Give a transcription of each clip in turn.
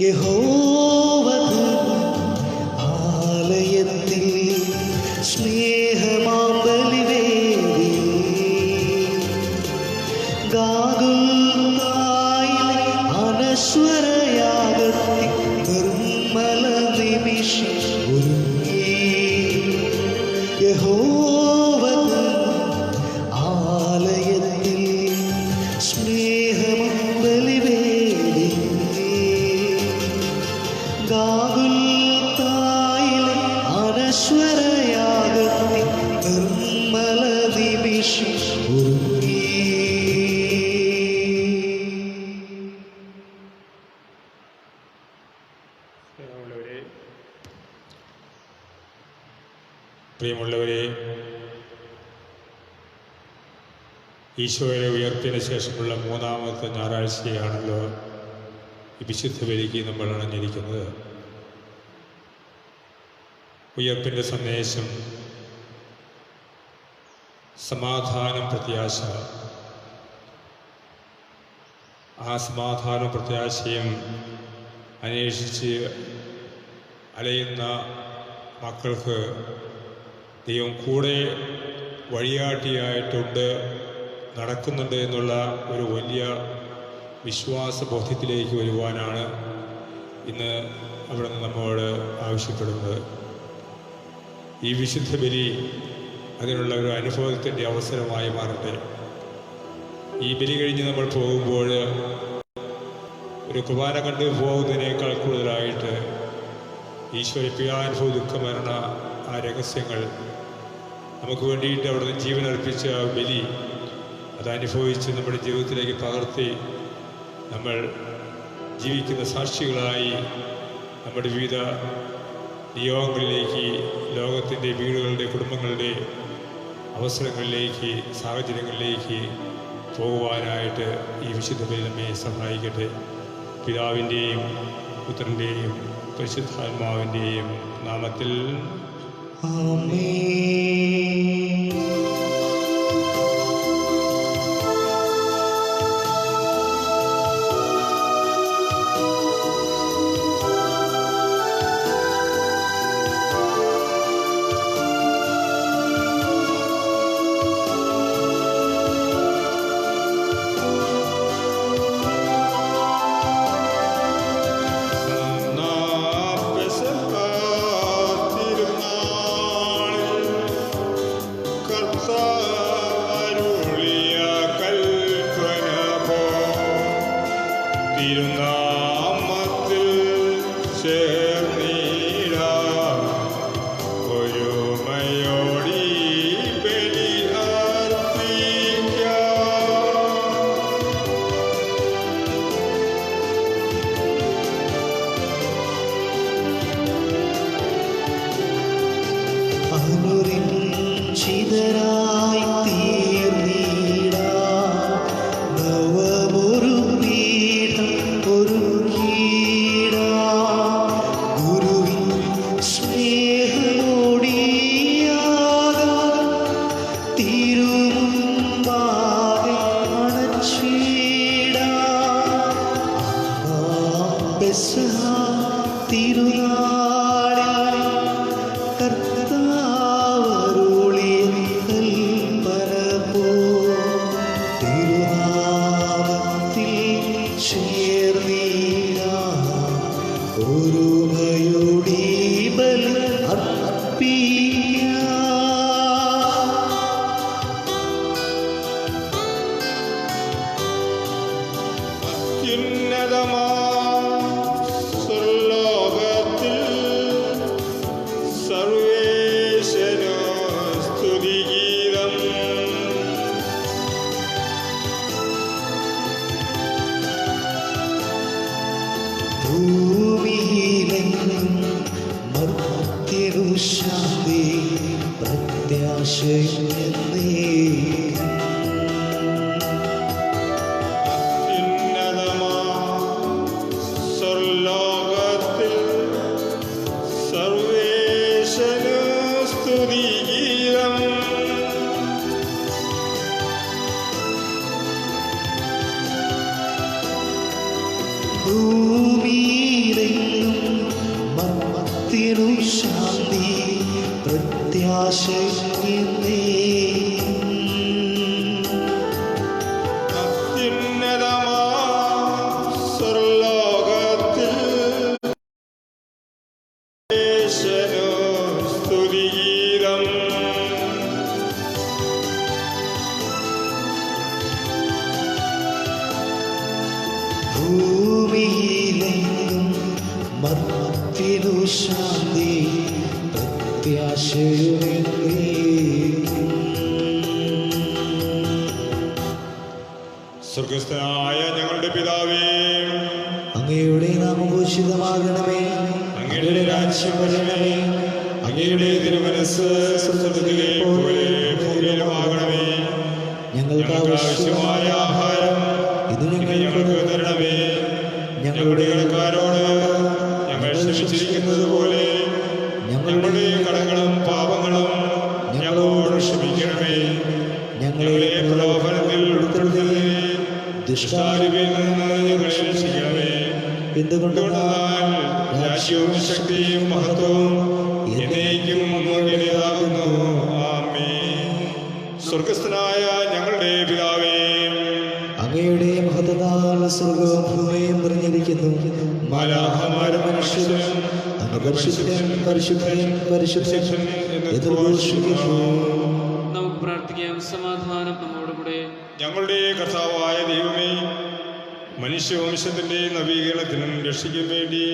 യഹോവതൻ ആലയത്തിൽ സ്നേഹമാം ബലിവേദിയിൽ ഗാഗുൽത്തായിലെ അനശ്വരയാഗത്തിൽ നിർമ്മല നിമിഷം ഒരുങ്ങി. യഹോവതൻ ആലയത്തിൽ സ്നേഹമാം ബലിവേദിയിൽ ഗാഗുൽത്തായിലെ അനശ്വരയാഗത്തിൽ നിർമ്മല നിമിഷം ഒരുങ്ങി. പ്രിയമുള്ളവരെ, ഈശോയുടെ ഉയർപ്പിന് ശേഷമുള്ള മൂന്നാമത്തെ ഞായറാഴ്ചയാണല്ലോ ഈ വിശുദ്ധ ബലിക്ക് നമ്മൾ അണഞ്ഞിരിക്കുന്നത്. ഉയർപ്പിൻ്റെ സന്ദേശം സമാധാനം, പ്രത്യാശ. ആ സമാധാനം പ്രത്യാശയും അന്വേഷിച്ച് അലയുന്ന മക്കൾക്ക് ദൈവം കൂടെ വഴികാട്ടിയായിട്ടുണ്ട്, നടക്കുന്നുണ്ട് എന്നുള്ള ഒരു വലിയ വിശ്വാസബോധ്യത്തിലേക്ക് വരുവാനാണ് ഇന്ന് അവിടെ നിന്ന് നമ്മോട് ആവശ്യപ്പെടുന്നത്. ഈ വിശുദ്ധ ബലി അതിനുള്ള ഒരു അനുഭവത്തിൻ്റെ അവസരമായി മാറട്ടെ. ഈ ബലി കഴിഞ്ഞ് നമ്മൾ പോകുമ്പോൾ ഒരു കുർബാന കണ്ട് പോകുന്നതിനേക്കാൾ കൂടുതലായിട്ട് ഈശോയുടെ പീഡാനുഭവ ദുഃഖമരണ ആ രഹസ്യങ്ങൾ നമുക്ക് വേണ്ടിയിട്ട് അവിടുന്ന് ജീവനർപ്പിച്ച ബലി അതനുഭവിച്ച് നമ്മുടെ ജീവിതത്തിലേക്ക് പകർത്തി നമ്മൾ ജീവിക്കുന്ന സാക്ഷികളായി നമ്മുടെ വിവിധ നിയോഗങ്ങളിലേക്ക്, ലോകത്തിൻ്റെ വീടുകളുടെ, കുടുംബങ്ങളുടെ അവസരങ്ങളിലേക്ക്, സാഹചര്യങ്ങളിലേക്ക് പോകുവാനായിട്ട് ഈ വിശുദ്ധ ബലി നമ്മെ സഹായിക്കട്ടെ. പിതാവിൻ്റെയും പുത്രൻ്റെയും പരിശുദ്ധാത്മാവിൻ്റെയും നാമത്തിൽ ആമേൻ. മർത്യനു ശാന്തി പ്രത്യാശയെന്നേ. സ്വർലോകത്തിൽ സർവേശനു സ്തുതിഗീതം. ഭൂമിയിലെങ്ങും മർത്യനു ശാന്തി പ്രത്യാശയെന്നേ. സ്വർലോകത്തിൽ സ്തുതിഗീതം. ഭൂമിയിലെങ്ങും മർത്യനു ശാന്തി പ്രത്യാശയെന്നേ. സ്വർഗസ്ഥനായ ഞങ്ങളുടെ പിതാവേ, അങ്ങയുടെ നാമം പൂജിതമാകണമേ. അങ്ങയുടെ രാജ്യം വരണമേ. അങ്ങയുടെ തിരുമനസ്സ് സ്വർഗ്ഗത്തിലെ പോലെ ഭൂമിയിലുമാകണമേ. ഞങ്ങൾക്ക് ആവശ്യമായ ആഹാരം ഇത് ഞങ്ങൾക്ക് തരണമേ. ഞങ്ങളുടെ കടക്കാരോട് ഞങ്ങൾ ക്ഷമിച്ചിരിക്കുന്നത് പോലെ ഞങ്ങളുടെ കടങ്ങളും പാപങ്ങളും ഞങ്ങളോട് ക്ഷമിക്കണമേ. ഞങ്ങളെ പ്രലോഭനത്തിൽ ഉൾപ്പെടുത്തരുതേ, ദുഷ്ടാരൂപിയിൽ നിന്ന് ഞങ്ങളെ രക്ഷിക്കണമേ. എന്തുകൊണ്ടെന്നാൽ രാജ്യവും ശക്തിയും മഹത്വവും എന്നേക്കും അങ്ങയുടേതാകുന്നു. ആമേൻ. സ്വർഗസ്ഥനായ ഞങ്ങളുടെ പിതാവേ, അങ്ങയുടെ മഹത്വത്താൽ സ്വർഗവും ഭൂമിയും നിറഞ്ഞിരിക്കുന്നു. മാലാഖമാരും മനുഷ്യരും അങ്ങ് പരിശുദ്ധൻ പരിശുദ്ധൻ പരിശുദ്ധൻ എന്ന് ഘോഷിക്കുന്നു. നമുക്ക് പ്രാർത്ഥിക്കാം. സമാധാനം നമ്മോടുകൂടെ. ഞങ്ങളുടെ കർത്താവായ ദൈവമേ, മനുഷ്യവംശത്തിന്റെ നവീകരണത്തിനും രക്ഷയ്ക്കും വേണ്ടി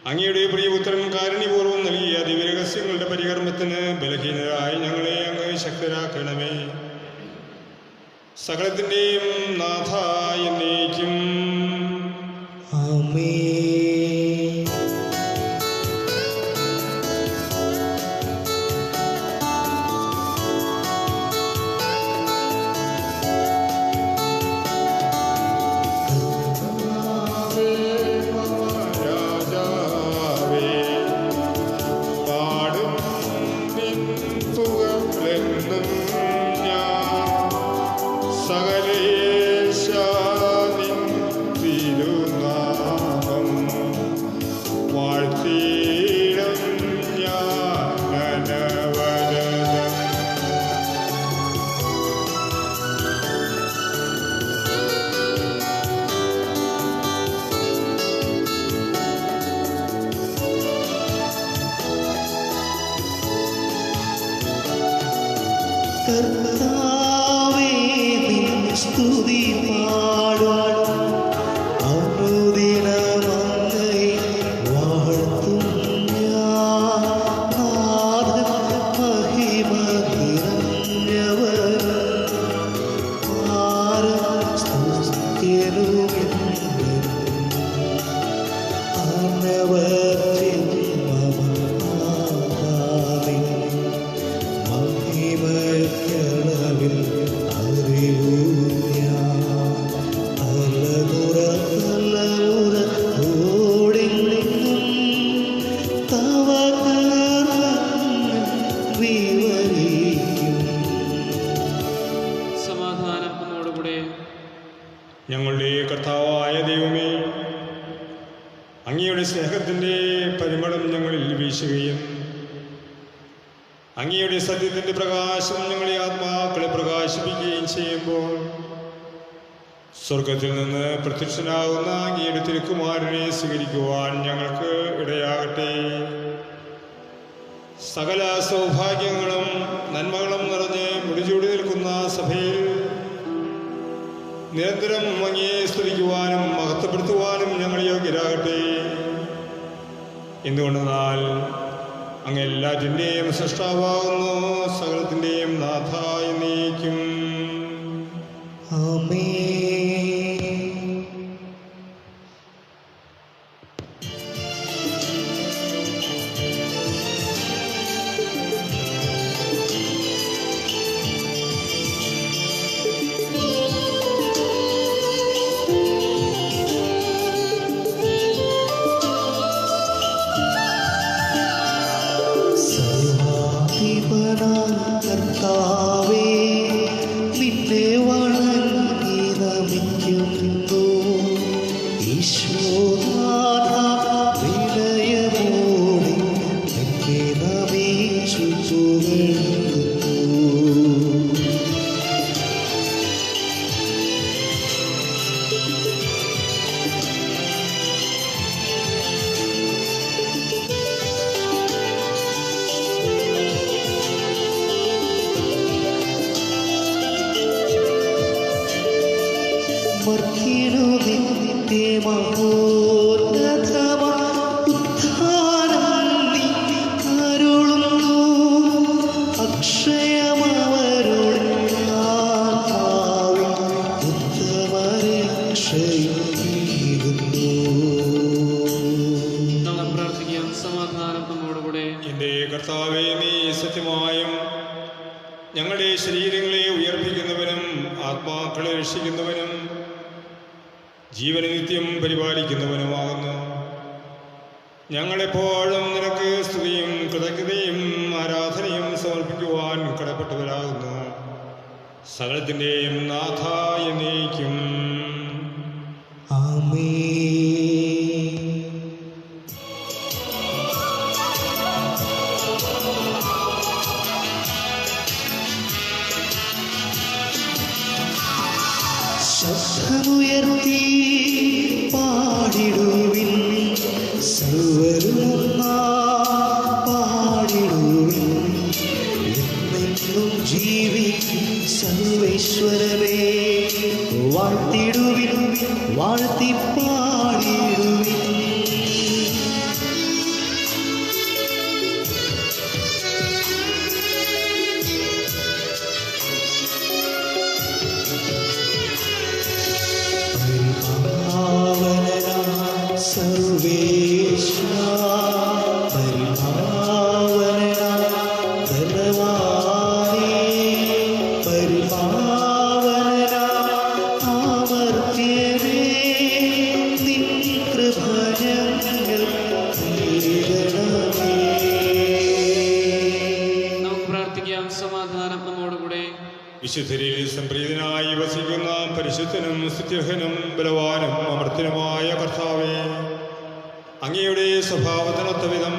അങ്ങയുടെ പ്രിയപുത്രൻ കാരുണ്യപൂർവ്വം നൽകിയ ദിവ്യരഹസ്യങ്ങളുടെ പരികർമ്മത്തിന് ബലഹീനരായി ഞങ്ങളെ അങ്ങ് ശക്തരാക്കണമേ. സകലത്തിൻ്റെയും നാഥ എന്നേക്കും ആമേൻ. രാജാവേ, പാടും നിൻ പുകഴ്ന്നെന്നും ഞാൻ. സകലേശാ നിൻ തിരുനാമം വാഴ്ത്തിയിടും ഞാൻ അനവരതം. കർത്താവേ, നിൻ സ്തുതി പാടും. അനുദിനം അങ്ങയെ വാഴ്ത്തും ഞാൻ. നാഥൻ മഹിമ നിറഞ്ഞവൻ, ആരും സ്തുത്യനുമെന്നും അനവധ്യൻ മമ ആരാധന. മഹിമയ്ക്കളവിൽ അറിവൂ ഞാൻ. തലമുറ തലമുറ ഓടിങ്ങും തവ കർമ്മങ്ങൾ വിവരിക്കും. സമാധാനം നമ്മോടുകൂടെ. ഞങ്ങളുടെ കർത്താവായ ദൈവമേ, അങ്ങയുടെ സ്നേഹത്തിൻ്റെ പരിമളം ഞങ്ങളിൽ വീശുകയും അങ്ങയുടെ സത്യത്തിൻ്റെ പ്രകാശം ഞങ്ങളെ ആത്മാക്കളെ പ്രകാശിപ്പിക്കുകയും ചെയ്യുമ്പോൾ സ്വർഗത്തിൽ നിന്ന് പ്രത്യക്ഷനാകുന്ന അങ്ങയുടെ തിരുക്കുമാരനെ സ്വീകരിക്കുവാൻ ഞങ്ങൾക്ക് ഇടയാകട്ടെ. സകല സൗഭാഗ്യങ്ങളും നന്മകളും നിറഞ്ഞ് മുടിചൂടി നിൽക്കുന്ന സഭയിൽ നിരന്തരം അങ്ങയെ സ്തുതിക്കുവാനും മഹത്വപ്പെടുത്തുവാനും ഞങ്ങൾ യോഗ്യരാകട്ടെ. എന്തുകൊണ്ടെന്നാൽ അങ്ങ് എല്ലാറ്റിൻ്റെയും സൃഷ്ടാവാകുന്നു, സകലത്തിൻ്റെയും നാഥ എന്നേക്കും. ആമേൻ. കർത്താവേ നിന്നെ വണങ്ങി നമിക്കുന്നു. ഈശോനാഥ വിനയമോടെ നിന്നെ നമിച്ചു പുകഴ്ത്തുന്നു. മർത്യനു നിന്റെ മഹോന്നതമാ ഉത്ഥാനം നീ കരുളുന്നു. അക്ഷയമവരുടെ ആത്മാവിൽ ഉത്തമരക്ഷയും നൽകുന്നു. നാം പ്രാർത്ഥിക്കാം. സമാധാനം നമ്മോടുകൂടെ. എൻ്റെ കർത്താവേ, നീ സത്യമായും ഞങ്ങളുടെ ശരീരങ്ങളെ ഉയർപ്പിക്കുന്നവനും ആത്മാക്കളെ രക്ഷിക്കുന്നവനും ജീവനെ നിത്യം പരിപാലിക്കുന്നവനുമാകുന്നു. ഞങ്ങളെപ്പോഴും നിനക്ക് സ്തുതിയും കൃതജ്ഞതയും ആരാധനയും സമർപ്പിക്കുവാൻ കടപ്പെട്ടവരാകുന്നു. സകലത്തിൻ്റെയും നാഥ എന്നേക്കും ആമേൻ. ശബ്ദമുയർത്തി പാടിടുവിൻ, സർവ്വരുമൊന്നായി പാടിടുവിൻ. എന്നെന്നും ജീവിക്കും സർവേശ്വരനെ വാഴ്ത്തിടുവിൻ, വാഴ്ത്തി പാടിടുവിൻ. സർവേശ്വര പരിപാവന ധനവാനേ, പരിപാവന ആമർത്യനേ, നിൻ കൃപ ഞങ്ങൾ തേടണമേ. നമുക്ക് പ്രാർത്ഥിക്കാം. സമാധാനം നമ്മോടുകൂടെ. വിശുദ്ധരിൽ സംപ്രീതനായി വസിക്കുന്ന പരിശുദ്ധനും സ്തുത്യർഹനും ബലവാനും അമർത്യനുമായ കർത്താവേ, അങ്ങയുടെ സ്വഭാവത്തിനൊത്ത വിധം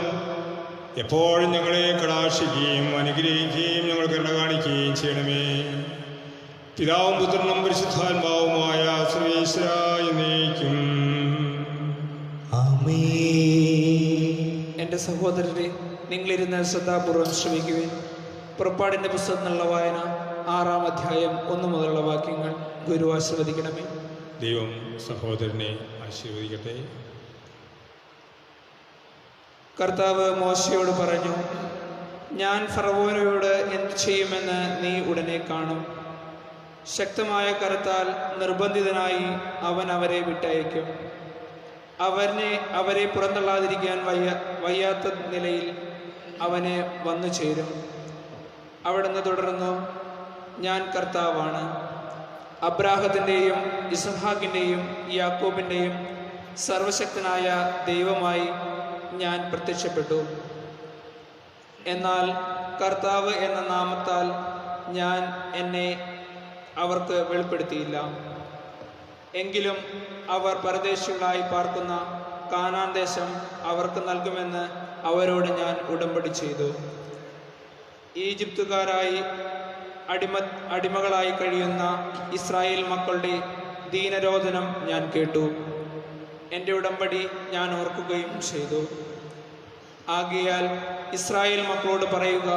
എപ്പോഴും ഞങ്ങളെ കടാക്ഷിക്കുകയും അനുഗ്രഹിക്കുകയും ഞങ്ങൾ കരുണ കാണിക്കുകയും ചെയ്യണമേ. പിതാവും പുത്രനും പരിശുദ്ധാത്മാവുമായ സർവേശ്വര എന്നേക്കും ആമേൻ. എൻ്റെ സഹോദരരെ, നിങ്ങളിരുന്ന് ശ്രദ്ധാപൂർവം ശ്രമിക്കുവിൻ. പുറപ്പാടിൻ്റെ പുസ്തകത്തിനുള്ള വായന 6-ാം അധ്യായം 1 മുതലുള്ള വാക്യങ്ങൾ ഗുരു ആശീർവദിക്കണമേ. ദൈവം സഹോദരനെ ആശീർവദിക്കട്ടെ. കർത്താവ് മോശയോട് പറഞ്ഞു, ഞാൻ ഫറവോനോട് എന്ത് ചെയ്യുമെന്ന് നീ ഉടനെ കാണും. ശക്തമായ കരത്താൽ നിർബന്ധിതനായി അവൻ അവരെ വിട്ടയക്കും. അവരെ പുറന്തള്ളാതിരിക്കാൻ വയ്യാത്ത നിലയിൽ അവനെ വന്നു ചേരും. അവിടുന്ന് തുടർന്നു, ഞാൻ കർത്താവാണ്. അബ്രാഹത്തിൻ്റെയും ഇസ്ഹാക്കിൻ്റെയും യാക്കോബിൻ്റെയും സർവശക്തനായ ദൈവമായി ഞാൻ പ്രത്യക്ഷപ്പെട്ടു. എന്നാൽ കർത്താവ് എന്ന നാമത്താൽ ഞാൻ എന്നെ അവർക്ക് വെളിപ്പെടുത്തിയില്ല. എങ്കിലും അവർ പരദേശികളായി പാർക്കുന്ന കാനാൻ ദേശം അവർക്ക് നൽകുമെന്ന് അവരോട് ഞാൻ ഉടമ്പടി ചെയ്തു. ഈജിപ്തുകാരായി അടിമകളായി കഴിയുന്ന ഇസ്രായേൽ മക്കളുടെ ദീനരോധനം ഞാൻ കേട്ടു. എൻ്റെ ഉടമ്പടി ഞാൻ ഓർക്കുകയും ചെയ്തു. ആകയാൽ ഇസ്രായേൽ മക്കളോട് പറയുക,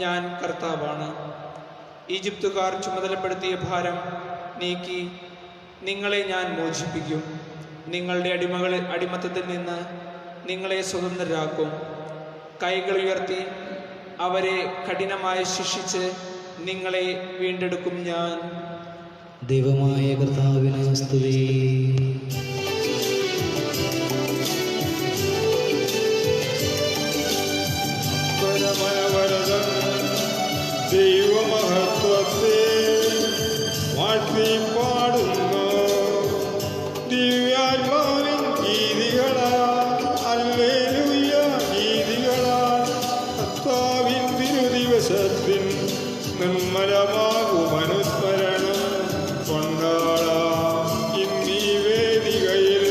ഞാൻ കർത്താവാണ്. ഈജിപ്തുകാർ ചുമതലപ്പെടുത്തിയ ഭാരം നീക്കി നിങ്ങളെ ഞാൻ മോചിപ്പിക്കും. നിങ്ങളുടെ അടിമത്തത്തിൽ നിന്ന് നിങ്ങളെ സ്വതന്ത്രരാക്കും. കൈകൾ ഉയർത്തി അവരെ കഠിനമായി ശിക്ഷിച്ച് നിങ്ങളെ വീണ്ടെടുക്കും ഞാൻ. ദൈവമായ കർത്താവിന് സ്തുതി. ദൈവമഹത്വത്തെ വാഴ്ത്തി പാടുന്നു. ദിവ്യാത്മാവിൻ ഗീതികളാൽ, ഹല്ലേലൂയ ഗീതികളാൽ കർത്താവിൻ തിരുദിവസ ദേശത്തിൻ നിർമ്മലമാകും അനുസ്മരണം കൊണ്ടാടാം ഇന്നീ വേദികയിൽ.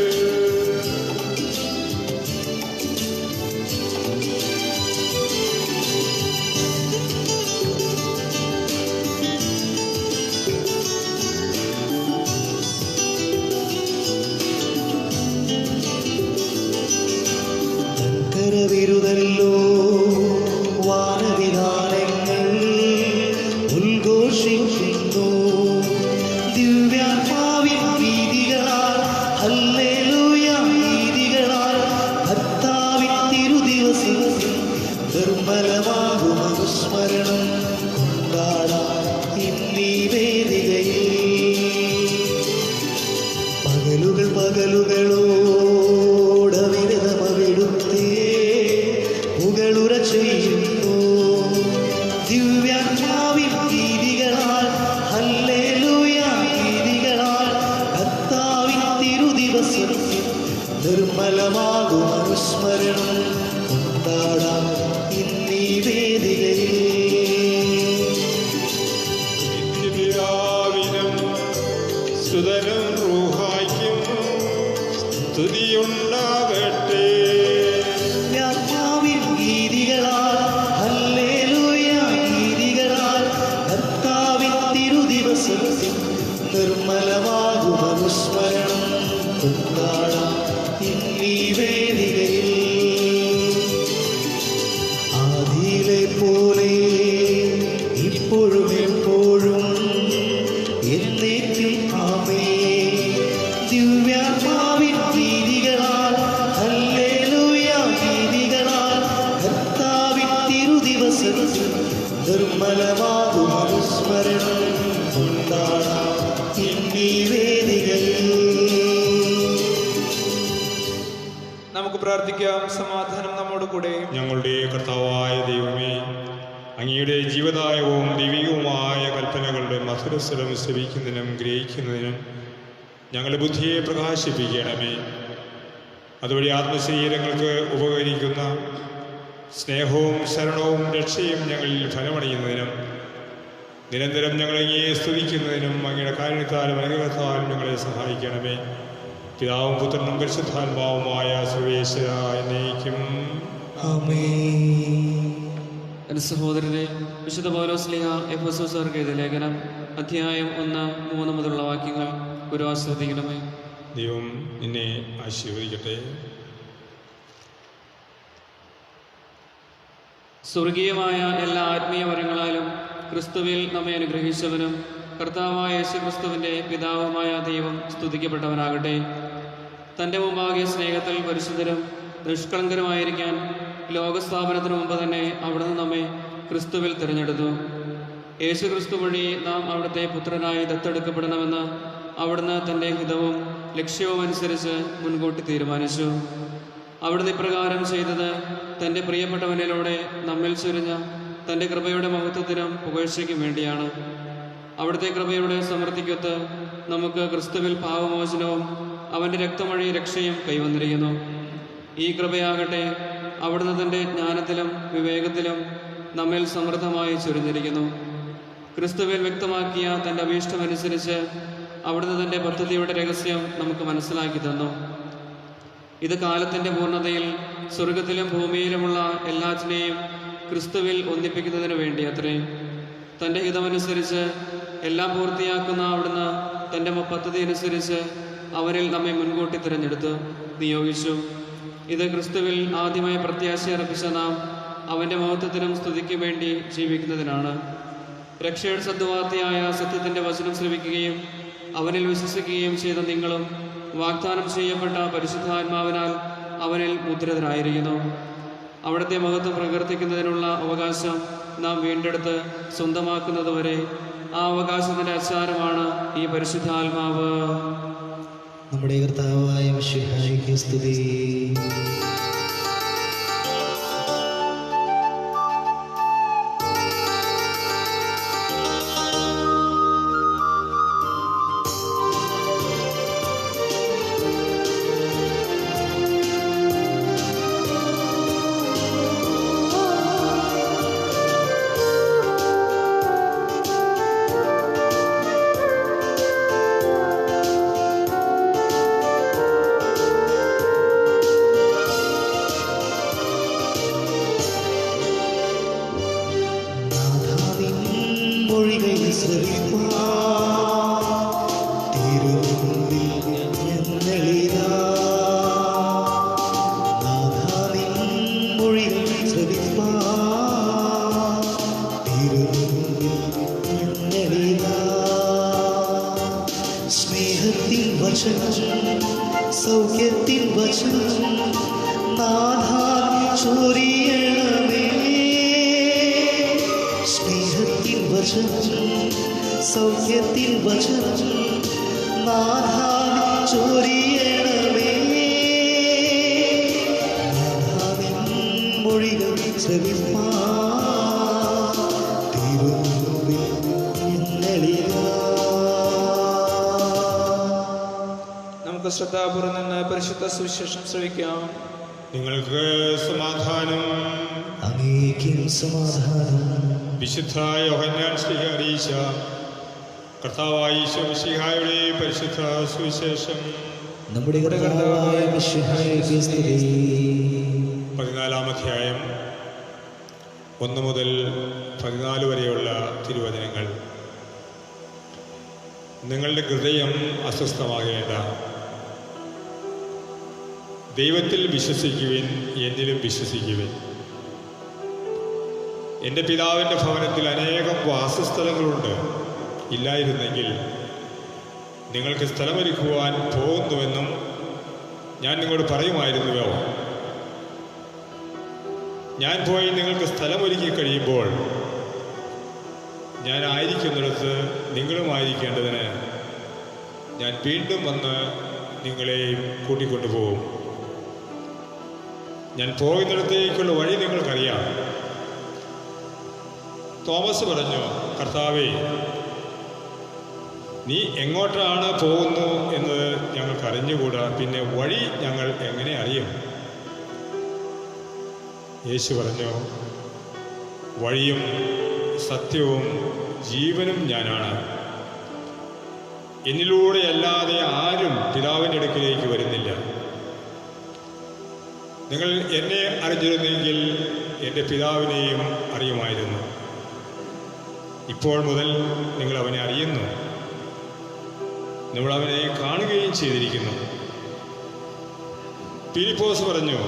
കരവിരുതല്ലോ വാനവിധാനങ്ങൾ ഉദ്ഘോഷിക്കുന്നു. ദിവ്യാത്മാവിൻ ഗീതികളാൽ ഹല്ലേലൂയ ഗീതികളാൽ കർത്താവിൻ തിരുദിവസം നിർമ്മലമാകും അനുസ്മരണം കൊണ്ടാടാം ഇന്നീ വേദികയിൽ. പകലുകളോടവിരതമവിടുത്തേ പുകളുറ ചെയ്യുന്നു. ദിവ്യാത്മാവിൻ ഗീതികളാൽ ഹല്ലേലൂയ ഗീതികളാൽ കർത്താവിൻ തിരുദിവസം നിർമ്മലമാകും അനുസ്മരണം കൊണ്ടാടാം ഇന്നീ വേദികയിൽ. നിത്യപിതാവിനും സുതനും റൂഹായ്ക്കും സ്തുതിയുണ്ടാകട്ടെ. ദിവ്യാത്മാവിൻ ഗീതികളാൽ ഹല്ലേലൂയ ഗീതികളാൽ കർത്താവിൻ തിരുദിവസം നിർമ്മലമാകും അനുസ്മരണം കൊണ്ടാടാം ഇന്നീ വേദികയിൽ. ആദിയിലെ പോലെ ഇപ്പോഴും എപ്പോഴും എന്നേക്കും ആമേൻ. ദിവ്യാത്മാവിൻ ഗീതികളാൽ ഹല്ലേലൂയ ഗീതികളാൽ കർത്താവിൻ തിരുദിവസം നിർമ്മലമാകും അനുസ്മരണം കൊണ്ടാടാം ഇന്നീ വേദികയിൽ. നമുക്ക് പ്രാർത്ഥിക്കാം. സമാധാനം നമ്മോട് കൂടെ. ഞങ്ങളുടെ കർത്താവായ ദൈവമേ, അങ്ങയുടെ ജീവദായകവും ദൈവികവുമായ കൽപ്പനകളുടെ മധുരസ്വരം ശ്രവിക്കുന്നതിനും ഗ്രഹിക്കുന്നതിനും ഞങ്ങളുടെ ബുദ്ധിയെ പ്രകാശിപ്പിക്കണമേ. അതുവഴി ആത്മശരീരങ്ങൾക്ക് ഉപകരിക്കുന്ന സ്നേഹവും ശരണവും രക്ഷയും ഞങ്ങളിൽ ഫലമണിയുന്നതിനും നിരന്തരം ഞങ്ങളങ്ങയെ സ്തുതിക്കുന്നതിനും അങ്ങയുടെ കാരുണ്യത്താലും അനുഗ്രഹത്താലും ഞങ്ങളെ സഹായിക്കണമേ. പിതാവും പുത്രനും പരിശുദ്ധാത്മാവുമായ സർവേശ്വര എന്നേക്കും ആമേൻ. എൻ്റെ സഹോദരരെ, വിശുദ്ധ പൗലോസ്ലീഹ എഫെസോസ്യർക്ക് എഴുതിയ ലേഖനം അധ്യായം 1-3 മുതലുള്ള വാക്യങ്ങൾ ഗുരു ആസ്വദിക്കണമേ. ദൈവം നിന്നെ ആശീർവദിക്കട്ടെ. സ്വർഗീയമായ എല്ലാ ആത്മീയ വരങ്ങളാലും ക്രിസ്തുവിൽ നമ്മെ അനുഗ്രഹിച്ചവനും കർത്താവായ യേശുക്രിസ്തുവിൻ്റെ പിതാവുമായ ദൈവം സ്തുതിക്കപ്പെട്ടവനാകട്ടെ. തൻ്റെ മുമ്പാകെ സ്നേഹത്തിൽ പരിശുദ്ധരും നിഷ്കളങ്കരുമായിരിക്കാൻ ലോകസ്ഥാപനത്തിന് മുമ്പ് തന്നെ അവിടുന്ന് നമ്മെ ക്രിസ്തുവിൽ തിരഞ്ഞെടുത്തു. യേശു ക്രിസ്തു വഴി നാം അവിടുത്തെ പുത്രനായി ദത്തെടുക്കപ്പെടണമെന്ന് അവിടുന്ന് തൻ്റെ ഹിതവും ലക്ഷ്യവും അനുസരിച്ച് മുൻകൂട്ടി തീരുമാനിച്ചു. അവിടുന്ന് ഇപ്രകാരം ചെയ്തത് തൻ്റെ പ്രിയപ്പെട്ടവനിലൂടെ നമ്മിൽ ചൊരിഞ്ഞ തൻ്റെ കൃപയുടെ മഹത്വത്തിനും പുകഴ്ചയ്ക്കും വേണ്ടിയാണ്. അവിടുത്തെ കൃപയുടെ സമൃദ്ധിക്കൊത്ത് നമുക്ക് ക്രിസ്തുവിൽ പാപമോചനവും അവൻ്റെ രക്തം വഴി രക്ഷയും കൈവന്നിരിക്കുന്നു. ഈ കൃപയാകട്ടെ അവിടുന്ന് തൻ്റെ ജ്ഞാനത്തിലും വിവേകത്തിലും നമ്മിൽ സമൃദ്ധമായി ചൊരിഞ്ഞിരിക്കുന്നു. ക്രിസ്തുവിൽ വ്യക്തമാക്കിയ തൻ്റെ അഭീഷ്ടമനുസരിച്ച് അവിടുന്ന് തൻ്റെ പദ്ധതിയുടെ രഹസ്യം നമുക്ക് മനസ്സിലാക്കി തന്നു. ഇത് കാലത്തിൻ്റെ പൂർണ്ണതയിൽ സ്വർഗത്തിലും ഭൂമിയിലുമുള്ള എല്ലാറ്റിനെയും ക്രിസ്തുവിൽ ഒന്നിപ്പിക്കുന്നതിന് വേണ്ടി അത്രേ. തൻ്റെ ഹിതമനുസരിച്ച് എല്ലാം പൂർത്തിയാക്കുന്ന അവിടുന്ന് തൻ്റെ പദ്ധതി അനുസരിച്ച് അവരിൽ നമ്മെ മുൻകൂട്ടി തിരഞ്ഞെടുത്ത് നിയോഗിച്ചു. ഇത് ക്രിസ്തുവിൽ ആദ്യമായി പ്രത്യാശ അർപ്പിച്ച നാം അവൻ്റെ മഹത്വത്തിനും സ്തുതിക്കും വേണ്ടി ജീവിക്കുന്നതിനാണ്. രക്ഷയുടെ സദ്വാർത്തയായ സത്യത്തിൻ്റെ വചനം ശ്രവിക്കുകയും അവനിൽ വിശ്വസിക്കുകയും ചെയ്ത നിങ്ങളും വാഗ്ദാനം ചെയ്യപ്പെട്ട പരിശുദ്ധാത്മാവിനാൽ അവനിൽ മുദ്രിതരായിരിക്കുന്നു. അവിടുത്തെ മഹത്വം പ്രകീർത്തിക്കുന്നതിനുള്ള അവകാശം നാം വീണ്ടെടുത്ത് സ്വന്തമാക്കുന്നതുവരെ ആ അവകാശത്തിൻ്റെ അച്ചാരമാണ് ഈ പരിശുദ്ധാത്മാവ്. നമ്മുടെ കർത്താവായ മിശിഹായിക്ക് സ്തുതി. മൊഴികൾ ശ്രവിപ്പാൻ തിരുമുമ്പിൽ ഞങ്ങളിതാ. നാഥാ നിൻ മൊഴികൾ ശ്രവിപ്പാൻ തിരുമുമ്പിൽ ഞങ്ങളിതാ. സ്നേഹത്തിൻ വചനം സൗഖ്യത്തിൻ വചനം നാഥാ ചൊരിയണമേ. സ്നേഹത്തിൻ വചനം സൗഖ്യത്തിൻ വചനം നാഥാ ചൊരിയണമേ. നാഥാ നിൻ മൊഴികൾ ശ്രവിപ്പാൻ തിരുമുമ്പിൽ ഞങ്ങളിതാ. നമുക്ക് ശ്രദ്ധാപൂർവ്വം നിന്ന് പരിശുദ്ധ സുവിശേഷം ശ്രവിക്കാം. നിങ്ങൾക്ക് സമാധാനം. അങ്ങേക്കും സമാധാനം. വിശുദ്ധ യോഹന്നാൻ ശ്ലീഹ അറിയിച്ച കർത്താവായ ഈശോ മിശിഹായുടെ പരിശുദ്ധ സുവിശേഷം നമ്മുടെ കർത്താവായ മിശിഹായ്ക്ക് സ്തുതി. 14-ാം അധ്യായം 1 മുതൽ 14 വരെയുള്ള തിരുവചനങ്ങൾ. നിങ്ങളുടെ ഹൃദയം അസ്വസ്ഥമാകേണ്ട. ദൈവത്തിൽ വിശ്വസിക്കുവിൻ, എന്നിലും വിശ്വസിക്കുവിൻ. എൻ്റെ പിതാവിൻ്റെ ഭവനത്തിൽ അനേകം വാസസ്ഥലങ്ങളുണ്ട്. ഇല്ലായിരുന്നെങ്കിൽ നിങ്ങൾക്ക് സ്ഥലമൊരുക്കുവാൻ പോകുന്നുവെന്നും ഞാൻ നിങ്ങളോട് പറയുമായിരുന്നുവോ. ഞാൻ പോയി നിങ്ങൾക്ക് സ്ഥലമൊരുക്കി കഴിയുമ്പോൾ ഞാൻ ആയിരിക്കുന്നിടത്ത് നിങ്ങളുമായിരിക്കേണ്ടതിന് ഞാൻ വീണ്ടും വന്ന് നിങ്ങളെയും കൂട്ടിക്കൊണ്ടുപോകും. ഞാൻ പോകുന്നിടത്തേക്കുള്ള വഴി നിങ്ങൾക്കറിയാം. തോമസ് പറഞ്ഞു, കർത്താവേ, നീ എങ്ങോട്ടാണ് പോകുന്നു എന്നത് ഞങ്ങൾക്ക് അറിഞ്ഞുകൂടാ, പിന്നെ വഴി ഞങ്ങൾ എങ്ങനെ അറിയും? യേശു പറഞ്ഞു, വഴിയും സത്യവും ജീവനും ഞാനാണ്. എന്നിലൂടെ അല്ലാതെ ആരും പിതാവിൻ്റെ അടുക്കിലേക്ക് വരുന്നില്ല. നിങ്ങൾ എന്നെ അറിഞ്ഞിരുന്നെങ്കിൽ എൻ്റെ പിതാവിനെയും അറിയുമായിരുന്നു. ഇപ്പോൾ മുതൽ നിങ്ങൾ അവനെ അറിയുന്നു, നമ്മൾ അവനെ കാണുകയും ചെയ്തിരിക്കുന്നു. ഫിലിപ്പോസ് പറഞ്ഞു,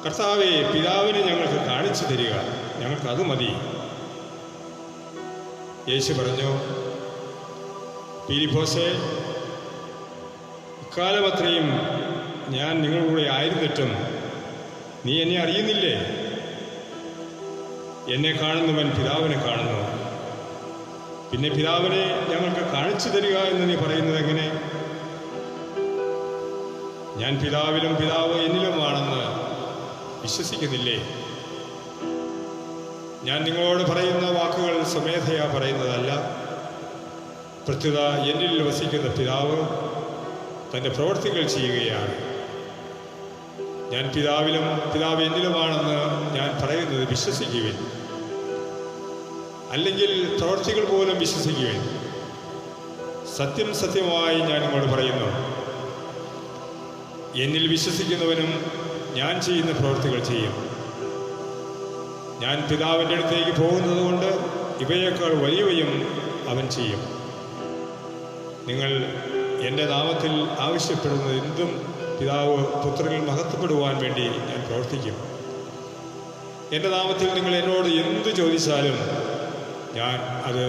കർത്താവേ, പിതാവിനെ ഞങ്ങൾക്ക് കാണിച്ചു തരിക, ഞങ്ങൾക്കത് മതി. യേശു പറഞ്ഞു, ഫിലിപ്പോസേ, ഇക്കാലം അത്രയും ഞാൻ നിങ്ങളുടെ കൂടെ ആയിരുന്നിട്ടും നീ എന്നെ അറിയുന്നില്ലേ? എന്നെ കാണുന്നവൻ പിതാവിനെ കാണുന്നു. പിന്നെ പിതാവിനെ ഞങ്ങൾക്ക് കാണിച്ചു തരിക എന്ന് നീ പറയുന്നത് എങ്ങനെ? ഞാൻ പിതാവിലും പിതാവ് എന്നിലുമാണെന്ന് വിശ്വസിക്കുന്നില്ലേ? ഞാൻ നിങ്ങളോട് പറയുന്ന വാക്കുകൾ സ്വമേധയാ പറയുന്നതല്ല. പ്രത്യുത എന്നിൽ വസിക്കുന്ന പിതാവ് തൻ്റെ പ്രവൃത്തികൾ ചെയ്യുകയാണ്. ഞാൻ പിതാവിലും പിതാവ് എന്നിലുമാണെന്ന് ഞാൻ പറയുന്നത് വിശ്വസിക്കുവിൻ, അല്ലെങ്കിൽ പ്രവൃത്തികൾ പോലും വിശ്വസിക്കുവിൻ. സത്യം സത്യമായി ഞാൻ നിങ്ങളോട് പറയുന്നു, എന്നിൽ വിശ്വസിക്കുന്നവനും ഞാൻ ചെയ്യുന്ന പ്രവൃത്തികൾ ചെയ്യും. ഞാൻ പിതാവിൻ്റെ അടുത്തേക്ക് പോകുന്നത് കൊണ്ട് ഇവയേക്കാൾ വലിയവയും അവൻ ചെയ്യും. നിങ്ങൾ എൻ്റെ നാമത്തിൽ ആവശ്യപ്പെടുന്നത് എന്തും പിതാവ് പുത്രനിൽ മഹത്വപ്പെടുവാൻ വേണ്ടി ഞാൻ പ്രവർത്തിക്കും. എൻ്റെ നാമത്തിൽ നിങ്ങൾ എന്നോട് എന്തു ചോദിച്ചാലും ഞാൻ അത്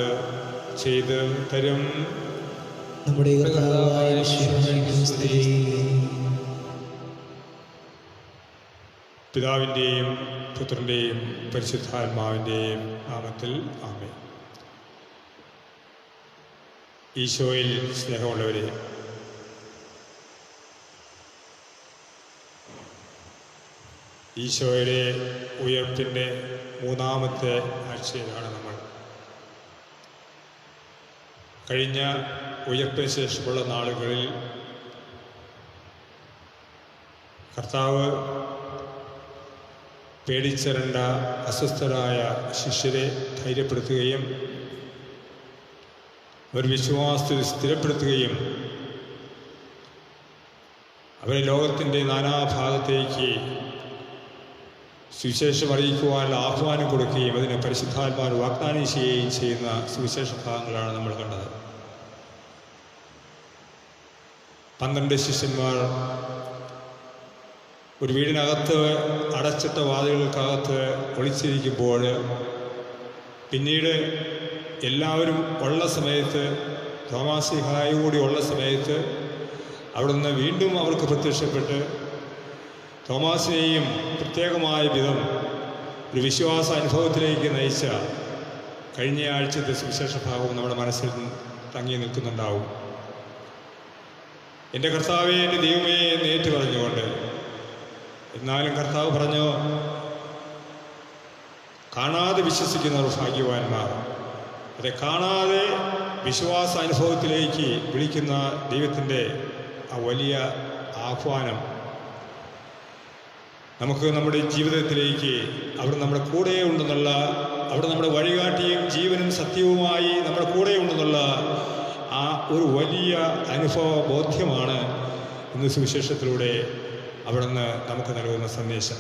ചെയ്ത് തരും. നമ്മുടെ കർത്താവായ മിശിഹായ്ക്ക് സ്തുതി. പിതാവിൻ്റെയും പുത്രൻ്റെയും പരിശുദ്ധാത്മാവിൻ്റെയും നാമത്തിൽ ആമേൻ. ഈശോയിൽ സ്നേഹമുള്ളവരെ, ഈശോയുടെ ഉയർപ്പിൻ്റെ 3-ാമത്തെ ആഴ്ചയിലാണ് നമ്മൾ. കഴിഞ്ഞ ഉയർപ്പിന് ശേഷമുള്ള നാളുകളിൽ കർത്താവ് പേടിച്ചരണ്ട അസ്വസ്ഥരായ ശിഷ്യരെ ധൈര്യപ്പെടുത്തുകയും അവർ വിശ്വാസത്തിൽ സ്ഥിരപ്പെടുത്തുകയും അവരെ ലോകത്തിൻ്റെ നാനാഭാഗത്തേക്ക് സുവിശേഷം അറിയിക്കുവാനുള്ള ആഹ്വാനം കൊടുക്കുകയും അതിന് പരിശുദ്ധാത്മാവ് വാഗ്ദാനം ചെയ്യുകയും ചെയ്യുന്ന സുവിശേഷ ഭാഗങ്ങളാണ് നമ്മൾ കണ്ടത്. 12 ശിഷ്യന്മാർ ഒരു വീടിനകത്ത് അടച്ചിട്ട വാതിലുകൾക്കകത്ത് ഒളിച്ചിരിക്കുമ്പോൾ പിന്നീട് എല്ലാവരും ഉള്ള സമയത്ത്, തോമാശ്ലീഹായും കൂടി ഉള്ള സമയത്ത് അവിടുന്ന് വീണ്ടും അവർക്ക് പ്രത്യക്ഷപ്പെട്ട് തോമാസിനെയും പ്രത്യേകമായ വിധം ഒരു വിശ്വാസ അനുഭവത്തിലേക്ക് നയിച്ച കഴിഞ്ഞ ആഴ്ചത്തെ സുവിശേഷ ഭാഗവും നമ്മുടെ മനസ്സിൽ തങ്ങി നിൽക്കുന്നുണ്ടാവും. എൻ്റെ കർത്താവേ, എൻ്റെ ദൈവമേ എന്ന് ഏറ്റു പറഞ്ഞുകൊണ്ട്, എന്നാലും കർത്താവ് പറഞ്ഞു, കാണാതെ വിശ്വസിക്കുന്നവർ ഭാഗ്യവാന്മാർ. അതെ, കാണാതെ വിശ്വാസ അനുഭവത്തിലേക്ക് വിളിക്കുന്ന ദൈവത്തിൻ്റെ ആ വലിയ ആഹ്വാനം നമുക്ക് നമ്മുടെ ജീവിതത്തിലേക്ക് അവിടെ നമ്മുടെ കൂടെ ഉണ്ടെന്നുള്ള, അവിടെ നമ്മുടെ വഴികാട്ടിയും ജീവനും സത്യവുമായി നമ്മുടെ കൂടെ ഉണ്ടെന്നുള്ള ആ ഒരു വലിയ അനുഭവ ബോധ്യമാണ് ഇന്ന് സുവിശേഷത്തിലൂടെ അവിടുന്ന് നമുക്ക് നൽകുന്ന സന്ദേശം.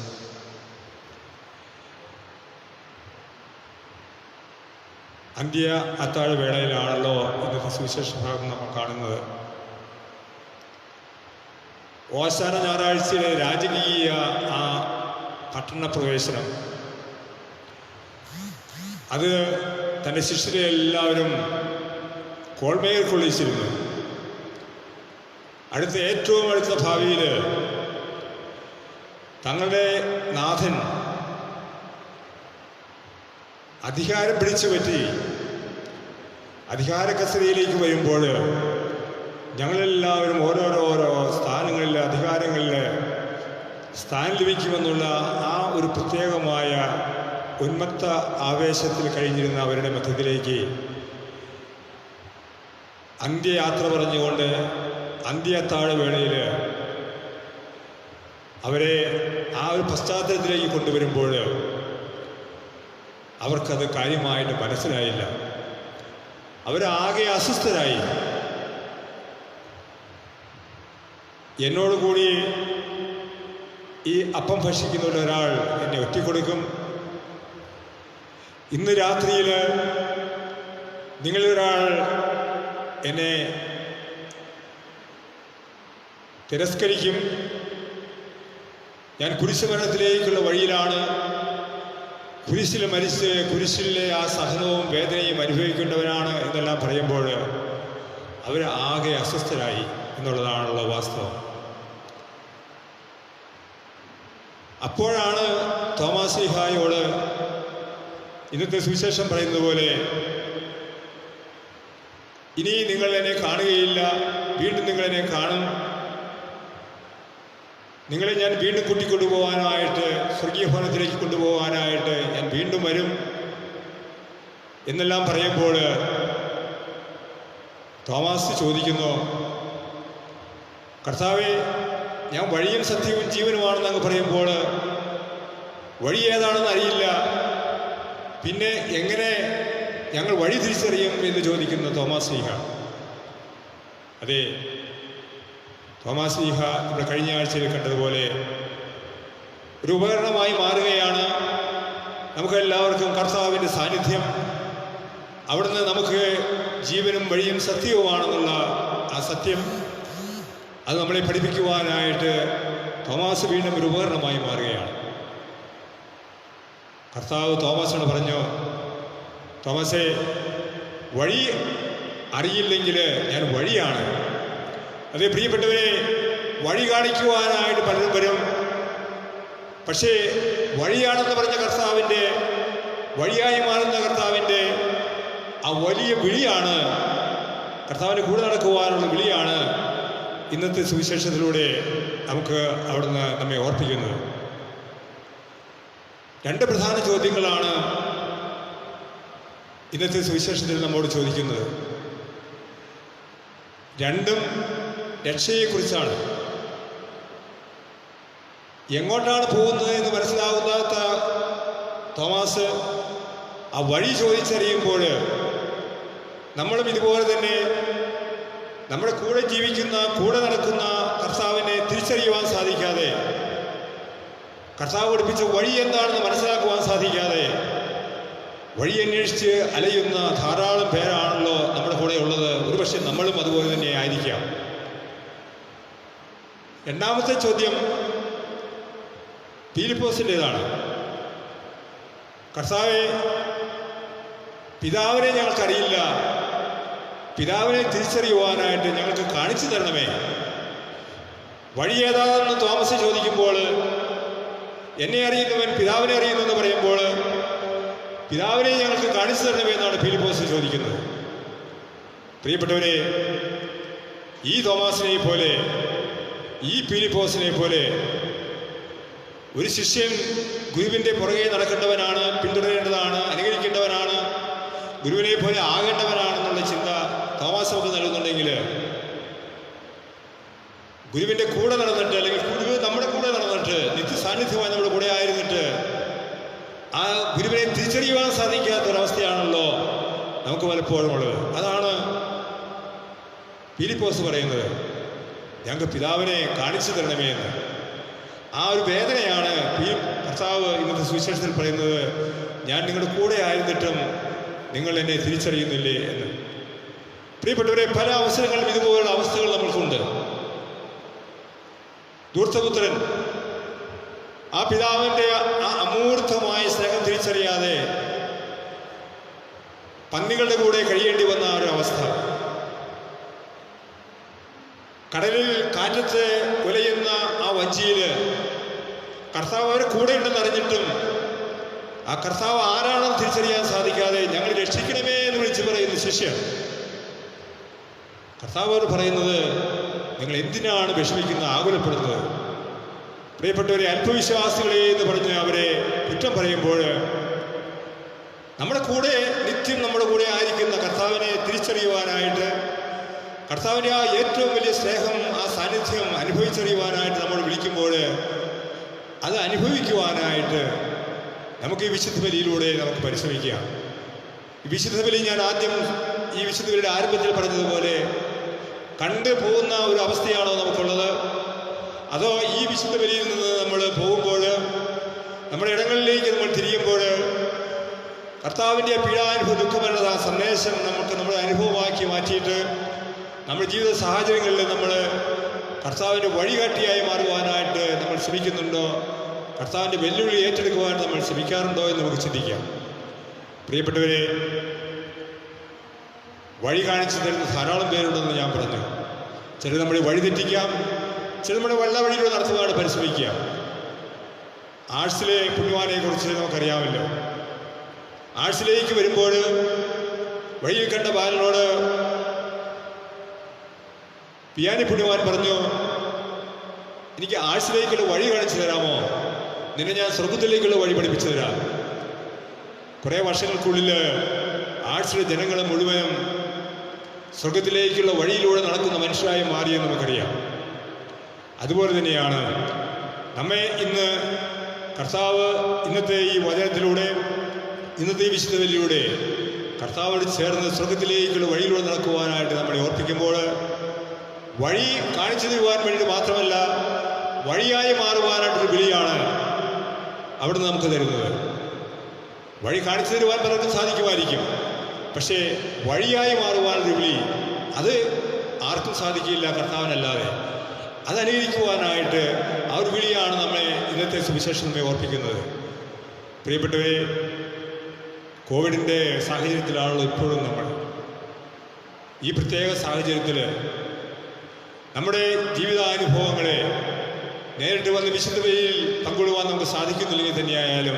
അന്ത്യ അത്താഴ വേളയിലാണല്ലോ ഇന്നത്തെ സുവിശേഷ ഭാഗം നമ്മൾ കാണുന്നത്. ഓശാന ഞായറാഴ്ചയിലെ രാജകീയ ആ പട്ടണപ്രവേശനം, അത് തൻ്റെ ശിഷ്യരെ എല്ലാവരും കോൾമേൽ കൊള്ളിച്ചിരുന്നു. ഏറ്റവും അടുത്ത ഭാവിയിൽ തങ്ങളുടെ നാഥൻ അധികാരം പിടിച്ചു പറ്റി അധികാര കസേരയിലേക്ക് വരുമ്പോൾ ഞങ്ങളെല്ലാവരും ഓരോരോ സ്ഥാനങ്ങളിൽ, അധികാരങ്ങളിൽ സ്ഥാനം ലഭിക്കുമെന്നുള്ള ആ ഒരു പ്രത്യേകമായ ഉന്മത്ത ആവേശത്തിൽ കഴിഞ്ഞിരുന്ന അവരുടെ മധ്യത്തിലേക്ക് അന്ത്യയാത്ര പറഞ്ഞുകൊണ്ട് അന്ത്യത്താഴവേളയിൽ അവരെ ആ ഒരു പശ്ചാത്തലത്തിലേക്ക് കൊണ്ടുവരുമ്പോൾ അവർക്കത് കാര്യമായിട്ട് മനസ്സിലായില്ല. അവരാകെ അസ്വസ്ഥരായി. എന്നോടുകൂടി ഈ അപ്പം ഭക്ഷിക്കുന്ന ഒരാൾ എന്നെ ഒറ്റിക്കൊടുക്കും. ഇന്ന് രാത്രിയിൽ നിങ്ങളൊരാൾ എന്നെ തിരസ്കരിക്കും. ഞാൻ കുരിശുമരണത്തിലേക്കുള്ള വഴിയിലാണ്. കുരിശിൽ മരിച്ച് കുരിശിലെ ആ സഹനവും വേദനയും അനുഭവിക്കേണ്ടവരാണ് എന്നെല്ലാം പറയുമ്പോൾ അവർ ആകെ അസ്വസ്ഥരായി എന്നുള്ളതാണുള്ള വാസ്തവം. അപ്പോഴാണ് തോമാശ്ലീഹായോട് ഇന്നത്തെ സുവിശേഷം പറയുന്നത് പോലെ, ഇനി നിങ്ങൾ എന്നെ കാണുകയില്ല, വീണ്ടും നിങ്ങളെന്നെ കാണും, നിങ്ങളെ ഞാൻ വീണ്ടും കൂട്ടിക്കൊണ്ടുപോകാനായിട്ട്, സ്വർഗീയ ഭവനത്തിലേക്ക് കൊണ്ടുപോകാനായിട്ട് ഞാൻ വീണ്ടും വരും എന്നെല്ലാം പറയുമ്പോൾ തോമാസ് ചോദിക്കുന്നു, കർത്താവേ, ഞാൻ വഴിയും സത്യവും ജീവനുമാണെന്ന് അങ്ങ് പറയുമ്പോൾ വഴി ഏതാണെന്ന് അറിയില്ല, പിന്നെ എങ്ങനെ ഞങ്ങൾ വഴി തിരിച്ചറിയും എന്ന് ചോദിക്കുന്ന തോമാശ്ലീഹ. അതെ, തോമാശ്ലീഹ നമ്മുടെ കഴിഞ്ഞ ആഴ്ചയിൽ കണ്ടതുപോലെ ഒരു ഉപകരണമായി മാറുകയാണ്. നമുക്കെല്ലാവർക്കും കർത്താവിൻ്റെ സാന്നിധ്യം, അവിടുന്ന് നമുക്ക് ജീവനും വഴിയും സത്യവുമാണെന്നുള്ള ആ സത്യം, അത് നമ്മളെ പഠിപ്പിക്കുവാനായിട്ട് തോമാസ് വീണ്ടും ഒരു ഉപകരണമായി മാറുകയാണ്. കർത്താവ് തോമസിനോട് പറഞ്ഞു, തോമസേ, വഴി അറിയില്ലെങ്കിൽ ഞാൻ വഴിയാണ്. അതേ പ്രിയപ്പെട്ടവരെ, വഴി കാണിക്കുവാനായിട്ട് പലരും വരും. പക്ഷേ വഴിയാണെന്ന് പറഞ്ഞ കർത്താവിൻ്റെ, വഴിയായി മാറുന്ന കർത്താവിൻ്റെ ആ വലിയ വിളിയാണ്, കർത്താവിൻ്റെ കൂടെ നടക്കുവാനുള്ള വിളിയാണ് ഇന്നത്തെ സുവിശേഷത്തിലൂടെ നമുക്ക് അവിടുന്ന് നമ്മെ ഓർപ്പിക്കുന്നത്. രണ്ട് പ്രധാന ചോദ്യങ്ങളാണ് ഇന്നത്തെ സുവിശേഷത്തിൽ നമ്മോട് ചോദിക്കുന്നത്. രണ്ടും രക്ഷയെക്കുറിച്ചാണ്. എങ്ങോട്ടാണ് പോകുന്നത് എന്ന് മനസ്സിലാകുന്നാത്ത തോമാസ് ആ വഴി ചോദിച്ചറിയുമ്പോൾ നമ്മളും ഇതുപോലെ തന്നെ നമ്മുടെ കൂടെ ജീവിക്കുന്ന, കൂടെ നടക്കുന്ന കർത്താവിനെ തിരിച്ചറിയുവാൻ സാധിക്കാതെ കർത്താവ് പഠിപ്പിച്ച വഴി എന്താണെന്ന് മനസ്സിലാക്കുവാൻ സാധിക്കാതെ വഴി അന്വേഷിച്ച് അലയുന്ന ധാരാളം പേരാണല്ലോ നമ്മുടെ കൂടെ ഉള്ളത്. ഒരുപക്ഷെ നമ്മളും അതുപോലെ തന്നെ ആയിരിക്കാം. രണ്ടാമത്തെ ചോദ്യം ഫിലിപ്പോസിൻ്റെതാണ്. കർത്താവേ, പിതാവിനെ ഞങ്ങൾക്കറിയില്ല, പിതാവിനെ തിരിച്ചറിയുവാനായിട്ട് ഞങ്ങൾക്ക് കാണിച്ചു തരണമേ. വഴി ഏതാണെന്ന് തോമസ് ചോദിക്കുമ്പോൾ, എന്നെ അറിയുന്നവൻ പിതാവിനെ അറിയുന്നു എന്ന് പറയുമ്പോൾ, പിതാവിനെ ഞങ്ങൾക്ക് കാണിച്ചു തരണമേ എന്നാണ് ഫിലിപ്പോസ് ചോദിക്കുന്നത്. പ്രിയപ്പെട്ടവരെ, ഈ തോമസിനെ പോലെ, ഈ ഫിലിപ്പോസിനെ പോലെ ഒരു ശിഷ്യൻ ഗുരുവിൻ്റെ പുറകെ നടക്കേണ്ടവനാണ്, പിന്തുടരേണ്ടതാണ്, അനുകരിക്കേണ്ടവനാണ്, ഗുരുവിനെ പോലെ ആകേണ്ടവനാണെന്നുള്ള ചിന്ത തോമസ് നമുക്ക് നൽകുന്നുണ്ടെങ്കിൽ, ഗുരുവിൻ്റെ കൂടെ നടന്നിട്ട്, അല്ലെങ്കിൽ ഗുരുവ് നമ്മുടെ കൂടെ നടന്നിട്ട്, നിത്യസാന്നിധ്യമായി നമ്മുടെ കൂടെ ആയിരുന്നിട്ട് ആ ഗുരുവിനെ തിരിച്ചറിയുവാൻ സാധിക്കാത്തൊരവസ്ഥയാണല്ലോ നമുക്ക് പലപ്പോഴും ഉള്ളത്. അതാണ് ഫിലിപ്പോസ് പറയുന്നത്, ഞങ്ങൾക്ക് പിതാവിനെ കാണിച്ചു തരണമേ എന്ന്. ആ ഒരു വേദനയാണ് കർത്താവ് ഇന്നത്തെ സുവിശേഷത്തിൽ പറയുന്നത്, ഞാൻ നിങ്ങളുടെ കൂടെ ആയിരുന്നിട്ടും നിങ്ങൾ എന്നെ തിരിച്ചറിയുന്നില്ലേ എന്ന്. പ്രിയപ്പെട്ടവരെ, പല അവസരങ്ങളിലും ഇതുപോലുള്ള അവസ്ഥകൾ നമ്മൾക്കുണ്ട്. ധൂർത്തപുത്രൻ ആ പിതാവിൻ്റെ ആ അമൂർത്തമായ സ്നേഹം തിരിച്ചറിയാതെ പന്നികളുടെ കൂടെ കഴിയേണ്ടി വന്ന ഒരു അവസ്ഥ. കടലിൽ കാറ്റത്ത് ഉലയുന്ന ആ വഞ്ചിയിൽ കർത്താവ് അവരെ കൂടെ ഉണ്ടെന്ന് അറിഞ്ഞിട്ടും ആ കർത്താവ് ആരാണെന്ന് തിരിച്ചറിയാൻ സാധിക്കാതെ ഞങ്ങൾ രക്ഷിക്കണമേ എന്ന് വിളിച്ചു പറയുന്ന ശിഷ്യൻ. കർത്താവ് അവർ പറയുന്നത്, നിങ്ങൾ എന്തിനാണ് വിഷമിക്കുന്നത്, ആകുലപ്പെടുന്നത്? പ്രിയപ്പെട്ടവരെ, അല്പവിശ്വാസികളെ എന്ന് പറഞ്ഞ് അവരെ കുറ്റം പറയുമ്പോൾ, നമ്മുടെ കൂടെ നിത്യം നമ്മുടെ കൂടെ ആയിരിക്കുന്ന കർത്താവിനെ തിരിച്ചറിയുവാനായിട്ട്, കർത്താവിൻ്റെ ആ ഏറ്റവും വലിയ സ്നേഹം, ആ സാന്നിധ്യം അനുഭവിച്ചറിയുവാനായിട്ട് നമ്മൾ വിളിക്കുമ്പോൾ, അത് അനുഭവിക്കുവാനായിട്ട് നമുക്ക് ഈ വിശുദ്ധ ബലിയിലൂടെ നമുക്ക് പരിശ്രമിക്കാം. ഈ വിശുദ്ധ ബലി ഞാൻ ആദ്യം ഈ വിശുദ്ധ ബലിയുടെ ആരംഭത്തിൽ പറഞ്ഞതുപോലെ കണ്ടു പോകുന്ന ഒരു അവസ്ഥയാണോ നമുക്കുള്ളത്? അതോ ഈ വിശുദ്ധ ബലിയിൽ നിന്ന് നമ്മൾ പോകുമ്പോൾ, നമ്മുടെ ഇടങ്ങളിലേക്ക് നമ്മൾ തിരിയുമ്പോൾ, കർത്താവിൻ്റെ പീഡാനുഭവ ദുഃഖമരണ ആ സന്ദേശം നമുക്ക് നമ്മുടെ അനുഭവമാക്കി മാറ്റിയിട്ട് നമ്മുടെ ജീവിത സാഹചര്യങ്ങളിൽ നമ്മൾ കർത്താവിൻ്റെ വഴികാട്ടിയായി മാറുവാനായിട്ട് നമ്മൾ ശ്രമിക്കുന്നുണ്ടോ? കർത്താവിൻ്റെ വെല്ലുവിളി ഏറ്റെടുക്കുവാൻ നമ്മൾ ശ്രമിക്കാറുണ്ടോ എന്ന് നമുക്ക് ചിന്തിക്കാം. പ്രിയപ്പെട്ടവരെ, വഴി കാണിച്ചു തരുന്ന ധാരാളം പേരുണ്ടെന്ന് ഞാൻ പറഞ്ഞു. ചിലർ നമ്മളെ വഴി തെറ്റിക്കാം, ചിലർ നമ്മുടെ വള്ള വഴിയിലൂടെ നടത്തുവാൻ പരിശ്രമിക്കുക. ആഴ്സിലെ പുണ്യവാനെക്കുറിച്ച് നമുക്കറിയാമല്ലോ. ആഴ്സിലേക്ക് വരുമ്പോൾ വഴിയിൽ കണ്ട ബാലനോട് പിയാനി പുണ്യവാൻ പറഞ്ഞു, എനിക്ക് ആഴ്സിലേക്കുള്ള വഴി കാണിച്ചു തരാമോ? നിന്നെ ഞാൻ സ്വർഗത്തിലേക്കുള്ള വഴി പഠിപ്പിച്ചു തരാം. കുറേ വർഷങ്ങൾക്കുള്ളിൽ ആഴ്സിലെ ജനങ്ങളെ മുഴുവനും സ്വർഗത്തിലേക്കുള്ള വഴിയിലൂടെ നടക്കുന്ന മനുഷ്യരായി മാറിയെന്ന് നമുക്കറിയാം. അതുപോലെ തന്നെയാണ് നമ്മെ ഇന്ന് കർത്താവ് ഇന്നത്തെ ഈ വചനത്തിലൂടെ, ഇന്നത്തെ ഈ വിശുദ്ധ ബലിയിലൂടെ കർത്താവോട് ചേർന്ന് സ്വർഗത്തിലേക്കുള്ള വഴിയിലൂടെ നടക്കുവാനായിട്ട് നമ്മളെ ഓർപ്പിക്കുമ്പോൾ, വഴി കാണിച്ചു തരുവാൻ വേണ്ടി മാത്രമല്ല, വഴിയായി മാറുവാനായിട്ടൊരു ബലിയാണ് അവിടുന്ന് നമുക്ക് തരുന്നത്. വഴി കാണിച്ചു തരുവാൻ പലർക്കും സാധിക്കുമായിരിക്കും, പക്ഷേ വഴിയായി മാറുവാനൊരു വിളി അത് ആർക്കും സാധിക്കില്ല കർത്താവിനല്ലാതെ. അത് അനുകരിക്കുവാനായിട്ട് ആ ഒരു വിളിയാണ് നമ്മളെ ഇന്നത്തെ സുവിശേഷം നമ്മെ ഓർപ്പിക്കുന്നത്. പ്രിയപ്പെട്ടവരെ, കോവിഡിൻ്റെ സാഹചര്യത്തിലാണല്ലോ ഇപ്പോഴും നമ്മൾ. ഈ പ്രത്യേക സാഹചര്യത്തിൽ നമ്മുടെ ജീവിതാനുഭവങ്ങളെ നേരിട്ട് വന്ന് വിശുദ്ധ ബലിയിൽ പങ്കുകൊള്ളുവാൻ നമുക്ക് സാധിക്കുന്നില്ലെങ്കിൽ തന്നെയായാലും,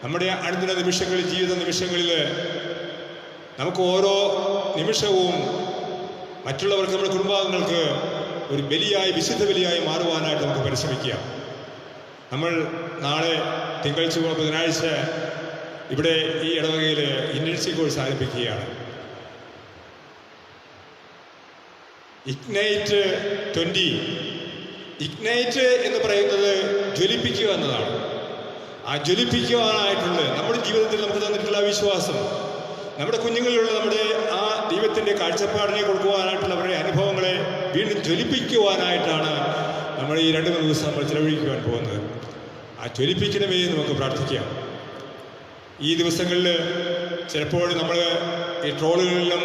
നമ്മുടെ അനുദിന നിമിഷങ്ങളിൽ, ജീവിത നിമിഷങ്ങളിൽ നമുക്ക് ഓരോ നിമിഷവും മറ്റുള്ളവർക്ക്, നമ്മുടെ കുടുംബാംഗങ്ങൾക്ക് ഒരു ബലിയായി, വിശുദ്ധ ബലിയായി മാറുവാനായിട്ട് നമുക്ക് പരിശ്രമിക്കാം. നമ്മൾ നാളെ തിങ്കൾ, ചൊവ്വ, ബുധനാഴ്ച ഇവിടെ ഈ ഇടവകയിൽ ഇന്റേൺഷിപ്പ് കോഴ്സ് ആരംഭിക്കുകയാണ്. ഇഗ്നൈറ്റ് 20. ഇഗ്നൈറ്റ് എന്ന് പറയുന്നത് ജ്വലിപ്പിക്കുക എന്നതാണ്. ആ ജ്വലിപ്പിക്കുവാനായിട്ടുള്ള നമ്മുടെ ജീവിതത്തിൽ നമുക്ക് തന്നിട്ടുള്ള വിശ്വാസം, നമ്മുടെ കുഞ്ഞുങ്ങളിലുള്ള നമ്മുടെ ആ ദൈവത്തിൻ്റെ കാഴ്ചപ്പാടിനെ കൊടുക്കുവാനായിട്ടുള്ള അവരുടെ അനുഭവങ്ങളെ വീണ്ടും ജ്വലിപ്പിക്കുവാനായിട്ടാണ് നമ്മൾ ഈ 2-3 ദിവസം നമ്മൾ ചിലവഴിക്കുവാൻ പോകുന്നത്. ജ്വലിപ്പിക്കണമേ എന്ന് നമുക്ക് പ്രാർത്ഥിക്കാം. ഈ ദിവസങ്ങളിൽ ചിലപ്പോൾ നമ്മൾ ഈ ട്രോളുകളിലും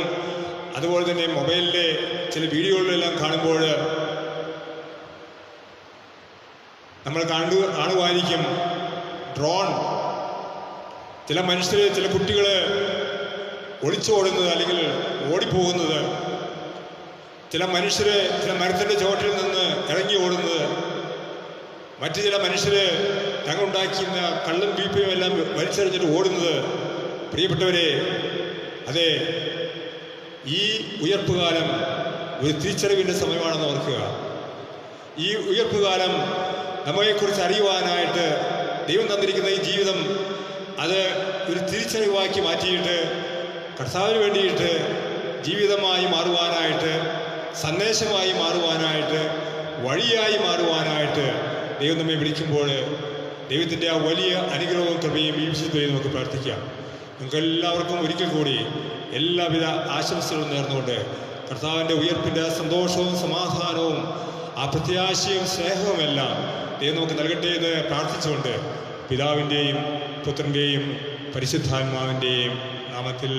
അതുപോലെ തന്നെ മൊബൈലിലെ ചില വീഡിയോകളിലെല്ലാം കാണുമ്പോൾ നമ്മൾ കാണുവായിരിക്കും ഡ്രോൺ ചില മനുഷ്യർ, ചില കുട്ടികൾ ഒളിച്ചോടുന്നത് അല്ലെങ്കിൽ ഓടിപ്പോകുന്നത്, ചില മനുഷ്യർ ചില മരത്തിൻ്റെ ചുവട്ടിൽ നിന്ന് ഇറങ്ങി ഓടുന്നത്, മറ്റു ചില മനുഷ്യർ തങ്ങളുണ്ടാക്കിയ കള്ളും ബീപ്പയും എല്ലാം വലിച്ചെറിഞ്ഞിട്ട് ഓടുന്നത്. പ്രിയപ്പെട്ടവരെ, അതെ, ഈ ഉയർപ്പുകാലം ഒരു തിരിച്ചറിവിൻ്റെ സമയമാണെന്ന് ഓർക്കുക. ഈ ഉയർപ്പുകാലം നമ്മെക്കുറിച്ച് അറിയുവാനായിട്ട് ദൈവം തന്നിരിക്കുന്ന ഈ ജീവിതം അത് ഒരു തിരിച്ചറിവാക്കി മാറ്റിയിട്ട് കർത്താവിന് വേണ്ടിയിട്ട് ജീവിതമായി മാറുവാനായിട്ട്, സന്ദേശമായി മാറുവാനായിട്ട്, വഴിയായി മാറുവാനായിട്ട് ദൈവം നമ്മെ വിളിക്കുമ്പോൾ ദൈവത്തിൻ്റെ ആ വലിയ അനുഗ്രഹവും കൃപയും ഈ വിശുദ്ധയും നമുക്ക് പ്രാർത്ഥിക്കാം. നമുക്കെല്ലാവർക്കും ഒരിക്കൽ കൂടി എല്ലാവിധ ആശംസകളും നേർന്നുകൊണ്ട് കർത്താവിൻ്റെ ഉയർപ്പിൻ്റെ സന്തോഷവും സമാധാനവും ആ പ്രത്യാശയും സ്നേഹവുമെല്ലാം ദൈവം നമുക്ക് നൽകട്ടെ എന്ന് പ്രാർത്ഥിച്ചുകൊണ്ട് പിതാവിൻ്റെയും പുത്രൻ്റെയും പരിശുദ്ധാത്മാവിൻ്റെയും നാമത്തിൽ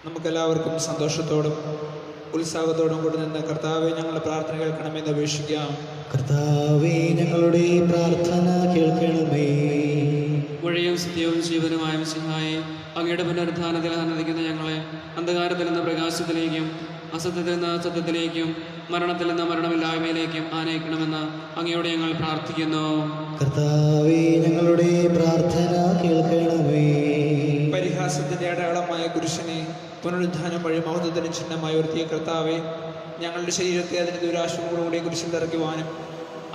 നമുക്കെല്ലാവർക്കും സന്തോഷത്തോടും ഉത്സാഹത്തോടും കൂടി നിന്ന് കർത്താവെ ഞങ്ങളുടെ പ്രാർത്ഥന കേൾക്കണമെന്ന് അപേക്ഷിക്കാം. കർത്താവേ, ഞങ്ങളുടെ പ്രാർത്ഥന കേൾക്കണമേ. വഴിയും സത്യവും ജീവനുമായ മിശിഹായെ, അങ്ങയുടെ പുനരുദ്ധാനത്തിൽ ആനന്ദിക്കുന്ന ഞങ്ങളെ അന്ധകാരത്തിൽ നിന്ന് പ്രകാശത്തിലേക്കും അസത്യത്തിൽ നിന്ന് സത്യത്തിലേക്കും മരണത്തിൽ നിന്ന് മരണമില്ലായ്മയിലേക്കും ആനയിക്കണമെന്ന് അങ്ങയോട് ഞങ്ങൾ പ്രാർത്ഥിക്കുന്നു. കർത്താവേ, ഞങ്ങളുടെ പ്രാർത്ഥന കേൾക്കണമേ. പരിഹാസത്തിന്റെ അടയാളമായ കുരിശിനെ പുനരുദ്ധാനം വഴി മഹത്വത്തിന് ചിഹ്നമായി ഉയർത്തിയ കർത്താവെ, ഞങ്ങളുടെ ശരീരത്തെ അതിന് ദുരാശയോടുകൂടി കുരിശിൽ തറയ്ക്കുവാനും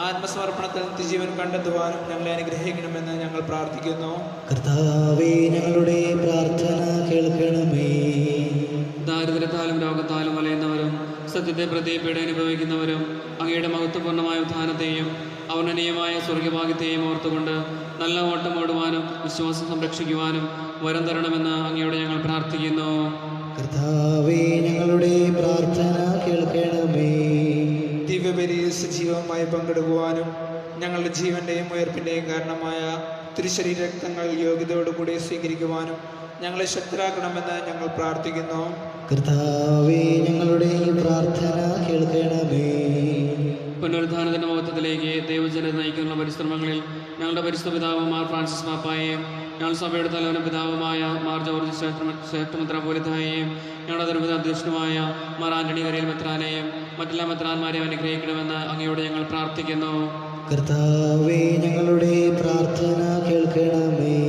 ആത്മസമർപ്പണത്തിൽ നിത്യജീവൻ കണ്ടെത്തുവാനും ഞങ്ങളെ അനുഗ്രഹിക്കണമെന്ന് ഞങ്ങൾ പ്രാർത്ഥിക്കുന്നു. കർത്താവേ, ഞങ്ങളുടെ പ്രാർത്ഥന കേൾക്കണമേ. ദാരിദ്ര്യത്താലും രോഗത്താലും വലയുന്നവരും സത്യത്തെ പ്രതി പീഡ അനുഭവിക്കുന്നവരും അങ്ങയുടെ മഹത്വപൂർണ്ണമായ ഉത്ഥാനത്തെയും ഔന്നനീയമായ സ്വർഗഭാഗ്യത്തെയും ഓർത്തുകൊണ്ട് നല്ല ഓട്ടം ഓടുവാനും വിശ്വാസം സംരക്ഷിക്കുവാനും വരം തരണമെന്ന് അങ്ങയോട് ഞങ്ങൾ പ്രാർത്ഥിക്കുന്നു. കർത്താവേ, ഞങ്ങളുടെ പ്രാർത്ഥന കേൾക്കണമേ. ദിവ്യബലിയിൽ സജീവമായി പങ്കെടുക്കുവാനും ഞങ്ങളുടെ ജീവന്റെയും ഉയർപ്പിന്റെയും കാരണമായ തിരുശരീര രക്തങ്ങൾ യോഗ്യതയോടുകൂടി സ്വീകരിക്കുവാനും ഞങ്ങളെ ശക്തരാക്കണമെന്ന് ഞങ്ങൾ പ്രാർത്ഥിക്കുന്നു. കർത്താവേ, ഞങ്ങളുടെ പ്രാർത്ഥന കേൾക്കണമേ. പുനരുദ്ധാനത്തിന്റെ മഹത്വത്തിലേക്ക് ദൈവജനം നയിക്കുന്ന പരിശ്രമങ്ങളിൽ ഞങ്ങളുടെ പരിശുദ്ധ പിതാവ് മാർ ഫ്രാൻസിസ് പാപ്പായെയും ഞങ്ങൾ സഭയുടെ തലവനും പിതാവുമായ മാർ ജോർജ് മെത്രാപ്പോലീത്തായെയും ഞങ്ങളുടെ തിരുവിത അധ്യക്ഷനുമായ മാർ ആന്റണി കരയിൽ മെത്രാനെയും മറ്റെല്ലാ മെത്രാന്മാരെയും അനുഗ്രഹിക്കണമെന്ന് അങ്ങയോട് ഞങ്ങൾ പ്രാർത്ഥിക്കുന്നു. കർത്താവേ, ഞങ്ങളുടെ പ്രാർത്ഥന കേൾക്കണമേ.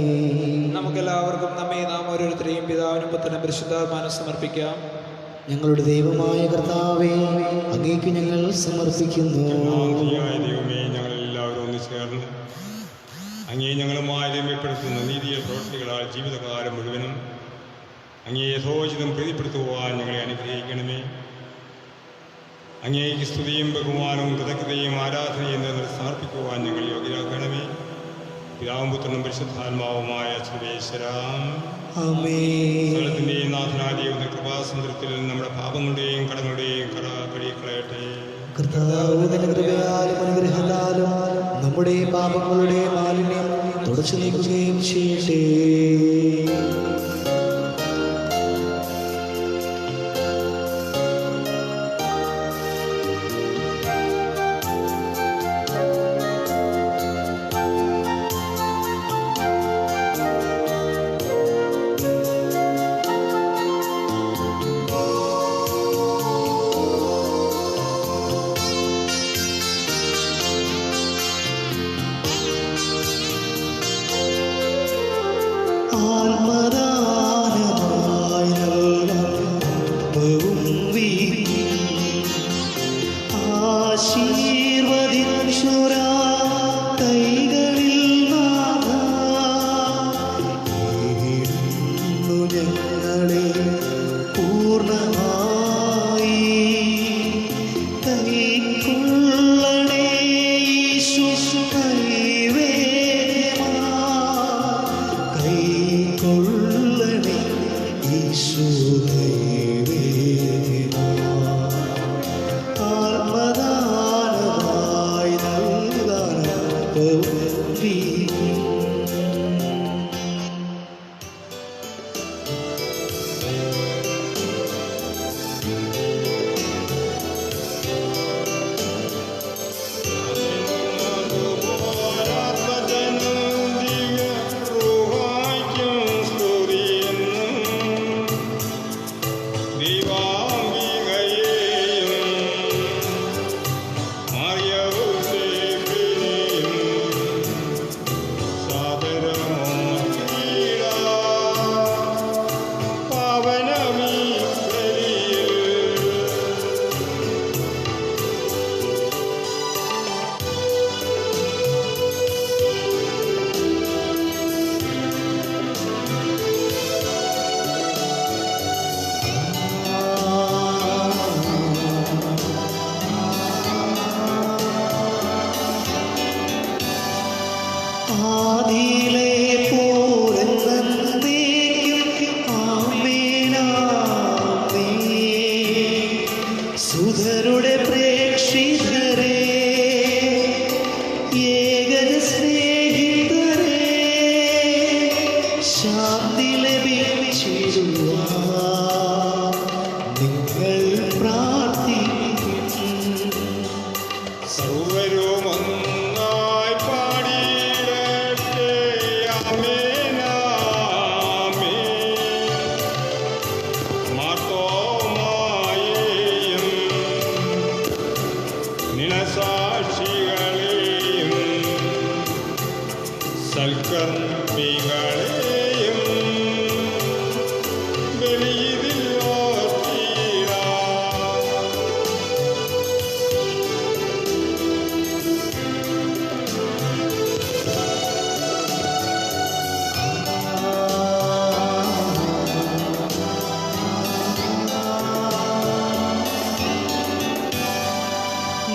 നമുക്കെല്ലാവർക്കും നാം ഓരോരുത്തരെയും പിതാവിനും പുത്രനും പരിശുദ്ധാത്മാവിനും സമർപ്പിക്കാം. ഞങ്ങളുടെ ദൈവമായ കർത്താവേ, അങ്ങേക്ക് ഞങ്ങൾ സമർപ്പിക്കുന്നു. ദൈവമേ, ഞങ്ങളെല്ലാവരും ഒന്ന് ചേർന്ന് അങ്ങേ ഞങ്ങളുമായി രമ്യപ്പെടുത്തുന്ന നീതിയ പ്രവൃത്തികളാൽ ജീവിതകാലം മുഴുവനും അങ്ങേ യഥോചിതം പ്രീതിപ്പെടുത്തുവാൻ ഞങ്ങളെ അനുഗ്രഹിക്കണമേ. അങ്ങേക്ക് സ്തുതിയും ബഹുമാനവും കൃതജ്ഞതയും ആരാധനയും സമർപ്പിക്കുവാൻ ഞങ്ങൾ യോഗ്യരാക്കണമേ. പിതാവും പുത്രനും പരിശുദ്ധാത്മാവുമായ സർവേശ്വരാം. സ്ഥലത്തിൻ്റെയും നാഥനാദിയും കൃപാസമുദ്രത്തിൽ നമ്മുടെ പാപങ്ങളുടെയും കടങ്ങളുടെയും കട കഴുകിക്കളയട്ടെ. കർത്താവ് തന്റെ കൃപയാലും അനുഗ്രഹത്താലും നമ്മുടെ പാപങ്ങളുടെ മാലിന്യം തുടച്ചു നീക്കുകയും ചെയ്യട്ടെ.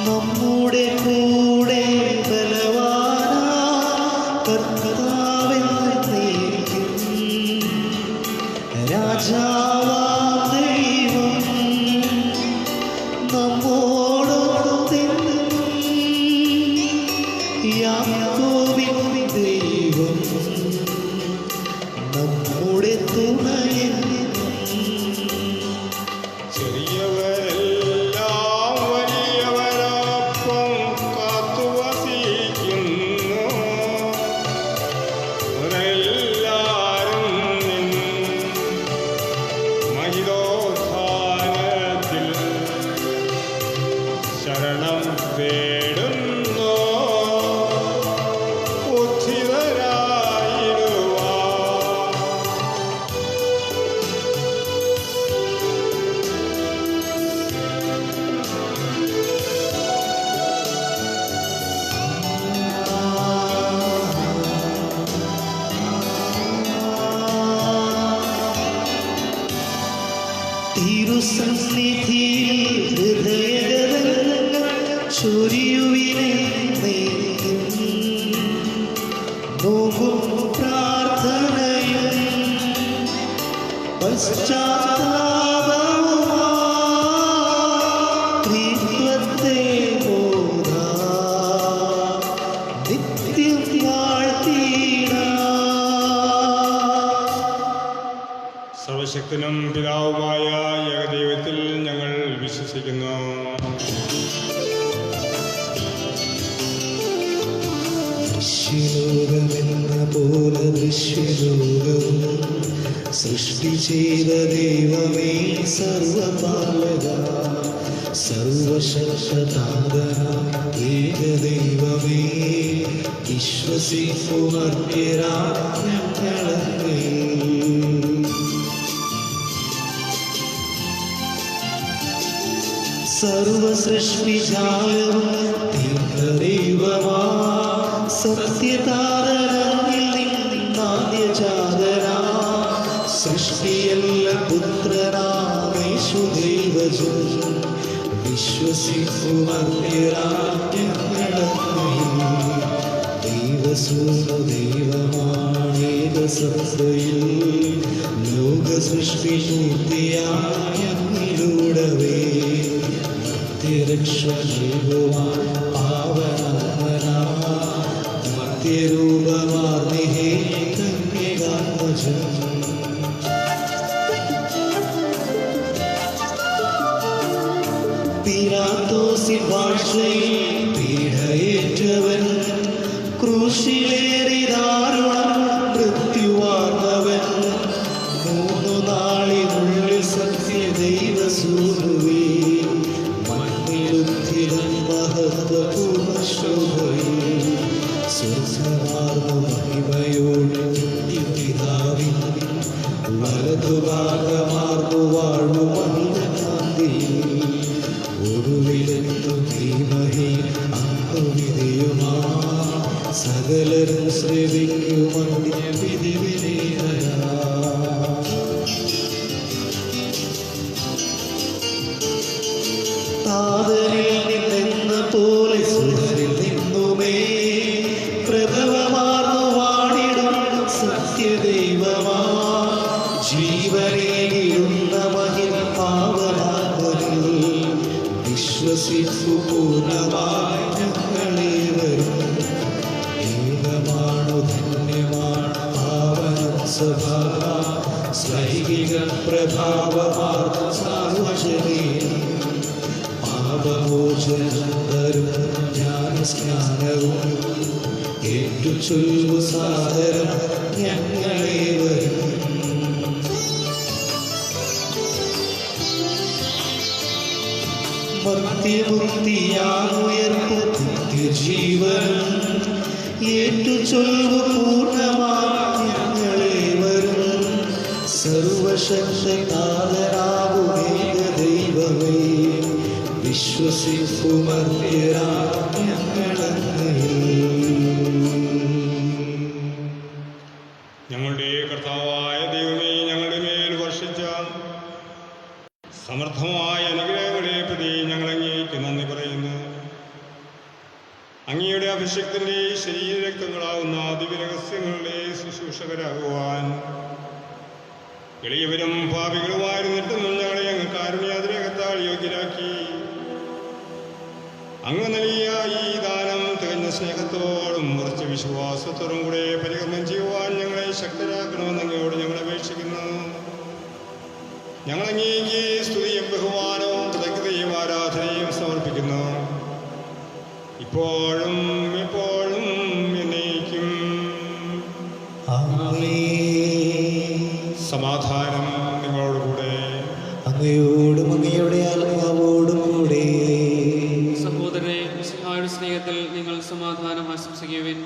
നമ്മുടെ കൂടെ ബലവാനാ കർത്താവെന്നേക്കും രാജാവാം ദൈവം നമ്മോടൊത്തെന്നും യാക്കോബിൻ ദൈവം നമ്മുടെ തുണയെന്നും ചെറിയവരെല്ലാം വലിയവരൊപ്പം കാത്തുവസിക്കുന്നു. അവരെല്ലാരും നിൻ മഹിതോത്ഥാനത്തിൽ ശരണം തേടുന്നു. ഉദ്ധിതരായിടുവാൻ തിരുസന്നിധിയിൽ ഹൃദയഗതങ്ങൾ ചൊരിയുവിനെ നോവും പ്രാർത്ഥനയും ത്രിത്വത്തെ ബോധാ നിത്യം വാഴ്ത്തിയിടാം. സർവശക്തനും പിതാവുമായ ഏകദൈവത്തിൽ ഞങ്ങൾ വിശ്വസിക്കുന്നു. ദൃശ്യലോകമെന്ന പോലെ ദൃശ്യലോകവും സൃഷ്ടി ചെയ്ത ദൈവമേ സർവപാലക സർവശക്തനാഥന ഏകദൈവമേ വിശ്വസിപ്പുമർത്യരാം ഞങ്ങളെ സർവസൃഷ്ടിജാലവും ദൈവമാ സത്യതാരനിൽ നിന്നാദ്യജാതനാ സൃഷ്ടിയല്ല പുത്രനാമേശു ദൈവജൻ വിശ്വസിപ്പുമർത്യരാജ്ഞങ്ങളെ ദൈവസൂന ദൈവമാണേക സത്തയിൽ ലോക സൃഷ്ടി പൂർത്തിയായൂടവേ രക്ഷീകുവാൻ പാവനാത്മനാ മധ്യരൂപമാർന്നിഹേ കന്യകാത്മജൻ പീലാത്തോസിൻ ഭാഷയിൽ പീഡയേറ്റവൻ ക്രൂശിലേറി ദാരുണം മൃത്യുവാർന്നവൻ 3 നാളിനുള്ളിൽ സത്യദൈവസൂനുവേ മഹത്വപൂർണ്ണശോഭയിൽ സ്വർഗമാർന്ന മഹിമയോടെ പിതാവിൻ വലതുഭാഗമാർന്നു വാഴുമഹിമകാന്തിയിൽ ഒടുവിലെന്നു ധീമഹി അന്നുവിധിയുമാ സകലരും ശ്രവിക്കുമന്യ വിധിവിനേതരാ താതനിൽ നിന്നെന്ന പോലെ സുതരിൽ നിന്നുമേ പ്രഭവമാർന്നു വാണിടും സത്യദൈവമാ ജീവനേകിടുന്ന മഹിമ പാവനാഥനിൽ വിശ്വസിച്ചു പൂർണ്ണമായി ഞങ്ങളേവരും ഏകമാണു ധന്യമാണ് പാവനം സഭാ സ്വൈകിക പ്രഭാവമാർന്ന സാർവജനീയം പാപമോചനം ജ്ഞാനസ്നാനവും ഏറ്റുചൊല്ലു സാദരം ഞങ്ങളേവരും മർത്യമുക്തിയാമുയർപ്പു നിത്യജീവനും ഏറ്റുചൊല്ലു പൂർണ്ണമായി ഞങ്ങളേവരും സർവശക്തനാഥനാകുമേക ദൈവമേ വിശ്വസിപ്പുമർത്യരാം ഞങ്ങളുടെ കർത്താവായ ദൈവമേ, ഞങ്ങളുടെ മേൽ വർഷിച്ച സമർത്ഥമായ അനുഗ്രഹങ്ങളെ പ്രതി ഞങ്ങൾ അങ്ങേക്ക് നന്ദി പറയുന്നു. അങ്ങയുടെ അഭിഷേകത്തിൻ്റെ ശരീരരക്തങ്ങളാവുന്ന ദിവ്യരഹസ്യങ്ങളുടെ ശുശ്രൂഷകരാകുവാൻ എളിയവരും പാപികളുമായിരുന്നിട്ടും ഞങ്ങളെ അങ്ങ് കാരുണ്യാതിരകത്താൽ യോഗ്യരാക്കി. അങ്ങ് നൽകിയ ഈ ദാനം തികഞ്ഞ സ്നേഹത്തോടും ഉറച്ച വിശ്വാസത്തോടും കൂടെ പരികർമ്മം ചെയ്യുവാൻ ഞങ്ങളെ ശക്തരാക്കണമെന്ന് അങ്ങയോട് ഞങ്ങൾ അപേക്ഷിക്കുന്നു. ഞങ്ങളങ്ങേക്ക് സ്തുതിയും ബഹുമാനവും കൃതജ്ഞതയും ആരാധനയും സമർപ്പിക്കുന്നു, ഇപ്പോഴും എപ്പോഴും എന്നേക്കും. സമാധാനം നിങ്ങളോടുകൂടെ. അങ്ങയോടും അങ്ങയുടെ ആത്മാവോടും കൂടെ. സഹോദരനെ മിശിഹായുടെ സ്നേഹത്തിൽ നിങ്ങൾ സമാധാനം ആശംസിക്കുവിൻ.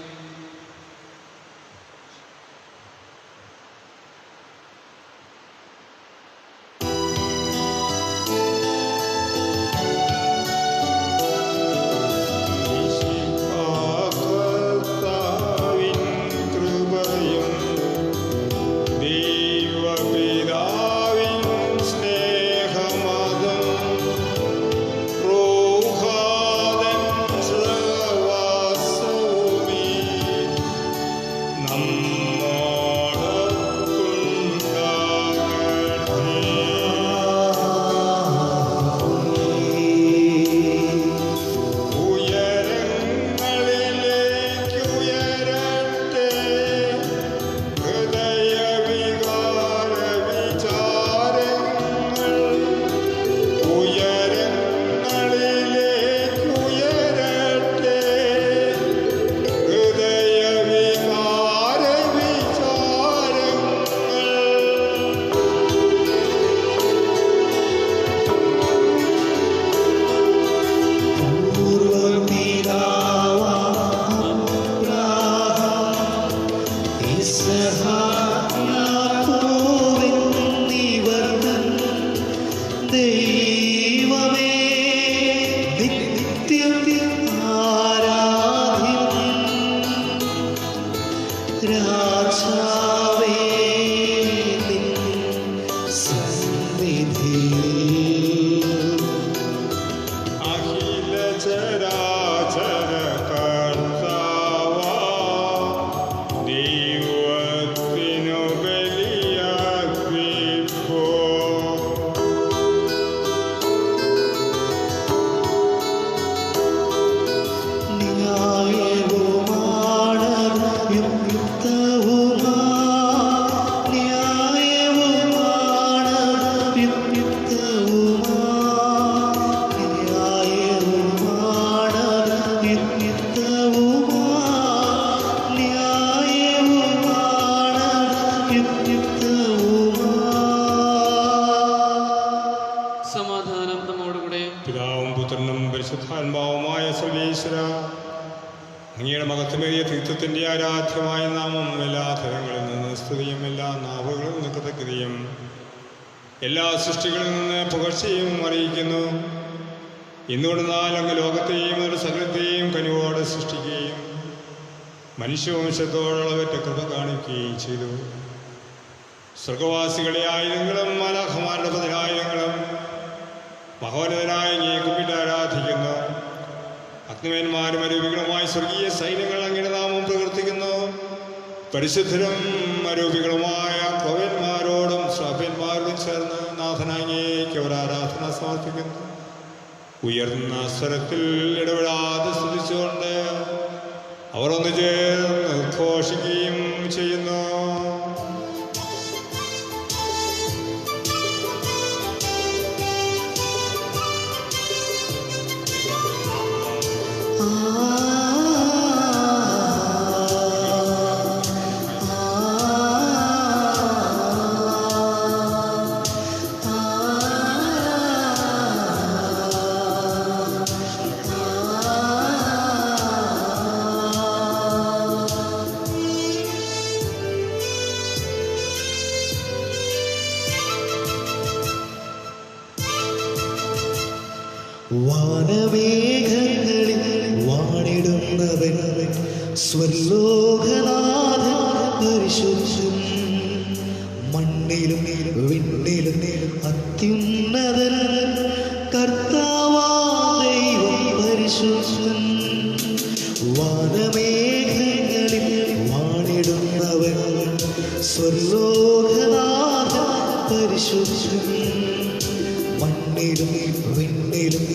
സമാധാനം നമ്മോടുകൂടെ. പിതാവും പുത്രനും പരിശുദ്ധാത്മാവുമായ സർവേശ്വര, അങ്ങയുടെ മഹത്വമേറിയ തീർത്ഥത്തിൻ്റെ ആരാധ്യമായ നാമം എല്ലാ തലങ്ങളിൽ നിന്ന് സ്തുതിയും എല്ലാ നാവുകളിൽ നിന്ന് കൃതജ്ഞതയും എല്ലാ സൃഷ്ടികളിൽ നിന്ന് പുകഴ്ചയും അറിയിക്കുന്നു. എന്തുകൊണ്ടെന്നാൽ അങ്ങ് ലോകത്തെയും ഒരു സകലത്തെയും കനിവോടെ സൃഷ്ടിക്കുകയും മനുഷ്യവംശത്തോടുള്ളവറ്റ കൃപ കാണിക്കുകയും ചെയ്തു. സ്വർഗവാസികളെ ആയിരങ്ങളും മാലാഖമാരുടെ പതിനായിരങ്ങളും മഹോന്നതനായ അങ്ങയെ കുമ്പിട്ട് ആരാധിക്കുന്നു. അഗ്നിമേന്മാരും അരൂപികളുമായ സ്വർഗീയ സൈന്യങ്ങൾ അങ്ങയുടെ നാമം പ്രവർത്തിക്കുന്നു. പരിശുദ്ധരും അരൂപികളുമായ കവന്മാരോടും ശ്രാപ്യന്മാരോടും ചേർന്ന് നാഥനാങ്ങേക്ക് അവർ ആരാധന സമർപ്പിക്കുന്നു. ഉയർന്ന സ്വരത്തിൽ ഇടപെടാതെ സ്തുതിച്ചുകൊണ്ട് അവർ ഒന്ന് ചേർന്ന് ഘോഷിക്കുകയും ചെയ്യുന്നു. വാനമേഘങ്ങളിൽ വാണിടുന്നവൻ സ്വർലോകനാഥൻ പരിശുദ്ധൻ. മണ്ണിലും വിണ്ണിലും അത്യുന്നതൻ കർത്താവാ ദൈവം പരിശുദ്ധൻ. പരിശുദ്ധൻ മണ്ണിലും വിണ്ണിലും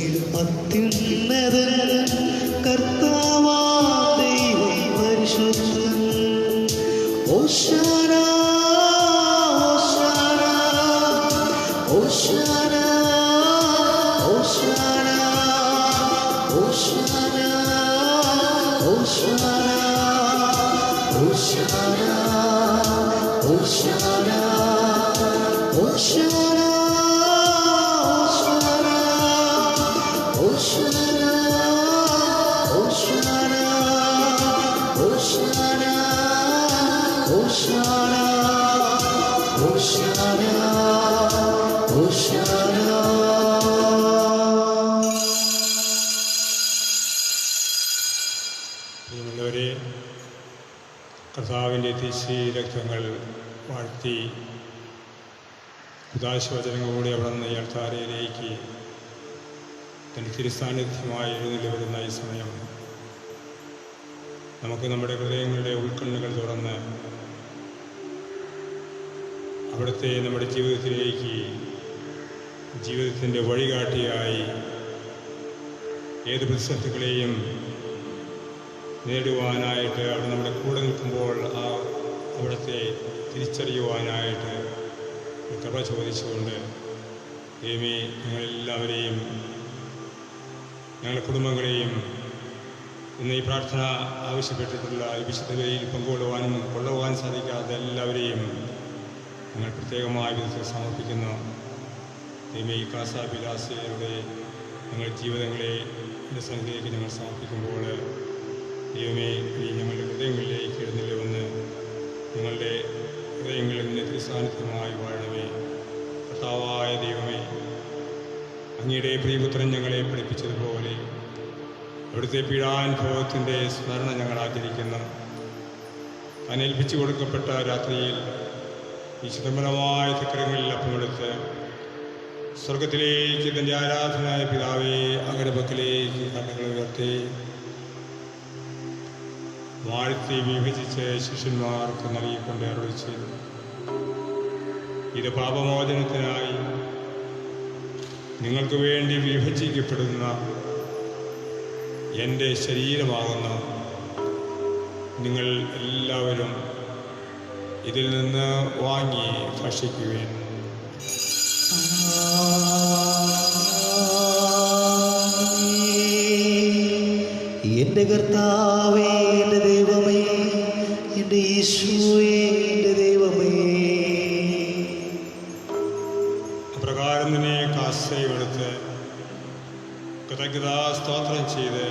അത്യുന്നതൻ കർത്താവാ ദൈവം പരിശുദ്ധൻ ഓശാന ഓശാന ഓശാന ഓശാന ഓശാന ഓശാന ഓശാന ഓശാന ഓശാന ഓശാന ഓശാന ഓശാന ഓശാന ഓശാന. പ്രിയമുള്ളവരെ, കർത്താവിൻ്റെ തിരുശരീര രക്തങ്ങൾ വാഴ്ത്തി ഉദാശവചനങ്ങളോടെ അവിടെ നിന്ന് ഈ അൾത്താരയിലേക്ക് തൻ്റെ തിരുസാന്നിധ്യമായി എഴുന്നള്ളി വരുന്ന ഈ സമയം നമുക്ക് നമ്മുടെ ഹൃദയങ്ങളുടെ ഉൾക്കണ്ണുകൾ തുറന്ന് അവിടുത്തെ നമ്മുടെ ജീവിതത്തിലേക്ക് ജീവിതത്തിൻ്റെ വഴികാട്ടിയായി ഏത് പ്രതിസന്ധികളെയും നേടുവാനായിട്ട് അവിടെ നമ്മുടെ കൂടെ നിൽക്കുമ്പോൾ അവിടുത്തെ തിരിച്ചറിയുവാനായിട്ട് കൃപ ചോദിച്ചുകൊണ്ട് ദൈവമേ ഞങ്ങളെല്ലാവരെയും ഞങ്ങളുടെ കുടുംബങ്ങളെയും ഇന്ന് ഈ പ്രാർത്ഥന ആവശ്യപ്പെട്ടിട്ടുള്ള ഈ വിശുദ്ധ ബലിയിൽ പങ്കുകൊള്ളുവാനും കൊള്ളുവാൻ സാധിക്കാത്ത എല്ലാവരെയും ഞങ്ങൾ പ്രത്യേകമായ വിധത്തിൽ സമർപ്പിക്കുന്നു. ദൈവമേ ഈ കാസാബിലാസയുടെ ഞങ്ങളുടെ ജീവിതങ്ങളെ എൻ്റെ സന്നിധിയിലേക്ക് ഞങ്ങൾ സമർപ്പിക്കുമ്പോൾ ദൈവമേ നീ ഞങ്ങളുടെ ഹൃദയങ്ങളിലേക്ക് എഴുന്നള്ളി വന്ന് ഞങ്ങളുടെ ഹൃദയങ്ങളിൽ നിന്ന് തിരുസാന്നിധ്യമായി വാഴണമേ. കർത്താവായ ദൈവമേ, അങ്ങയുടെ പ്രിയപുത്രൻ ഞങ്ങളെ പഠിപ്പിച്ചതുപോലെ അവിടുത്തെ പീഡാനുഭവത്തിൻ്റെ സ്മരണ ഞങ്ങൾ ആചരിക്കുന്നു. താൻ ഏൽപ്പിച്ചു കൊടുക്കപ്പെട്ട രാത്രിയിൽ ഈ ചിദംബരമായ ചക്രങ്ങളിൽ അപ്പമെടുത്ത് സ്വർഗത്തിലേക്ക് തൻ്റെ ആരാധനായ പിതാവേ അങ്ങയുടെ പക്കലേക്ക് കണ്ണുകൾ ഉയർത്തി വാഴ്ത്തി വിഭജിച്ച് ശിഷ്യന്മാർക്ക് നൽകിക്കൊണ്ട് അരുളി ചെയ്തു, ഇത് പാപമോചനത്തിനായി നിങ്ങൾക്ക് വേണ്ടി വിഭജിക്കപ്പെടുന്ന എൻ്റെ ശരീരമാകുന്നു. നിങ്ങൾ എല്ലാവരും ഇതിൽ നിന്ന് വാങ്ങി ഭക്ഷിക്കുവേൻ. എൻ്റെ കർത്താവേ, എൻ്റെ ദൈവമേ, എൻ്റെ യേശുവേ, എൻ്റെ ദൈവമേ. അപ്രകാരം തന്നെ കാസയെടുത്ത് കൃതജ്ഞതാ സ്തോത്രം ചെയ്ത്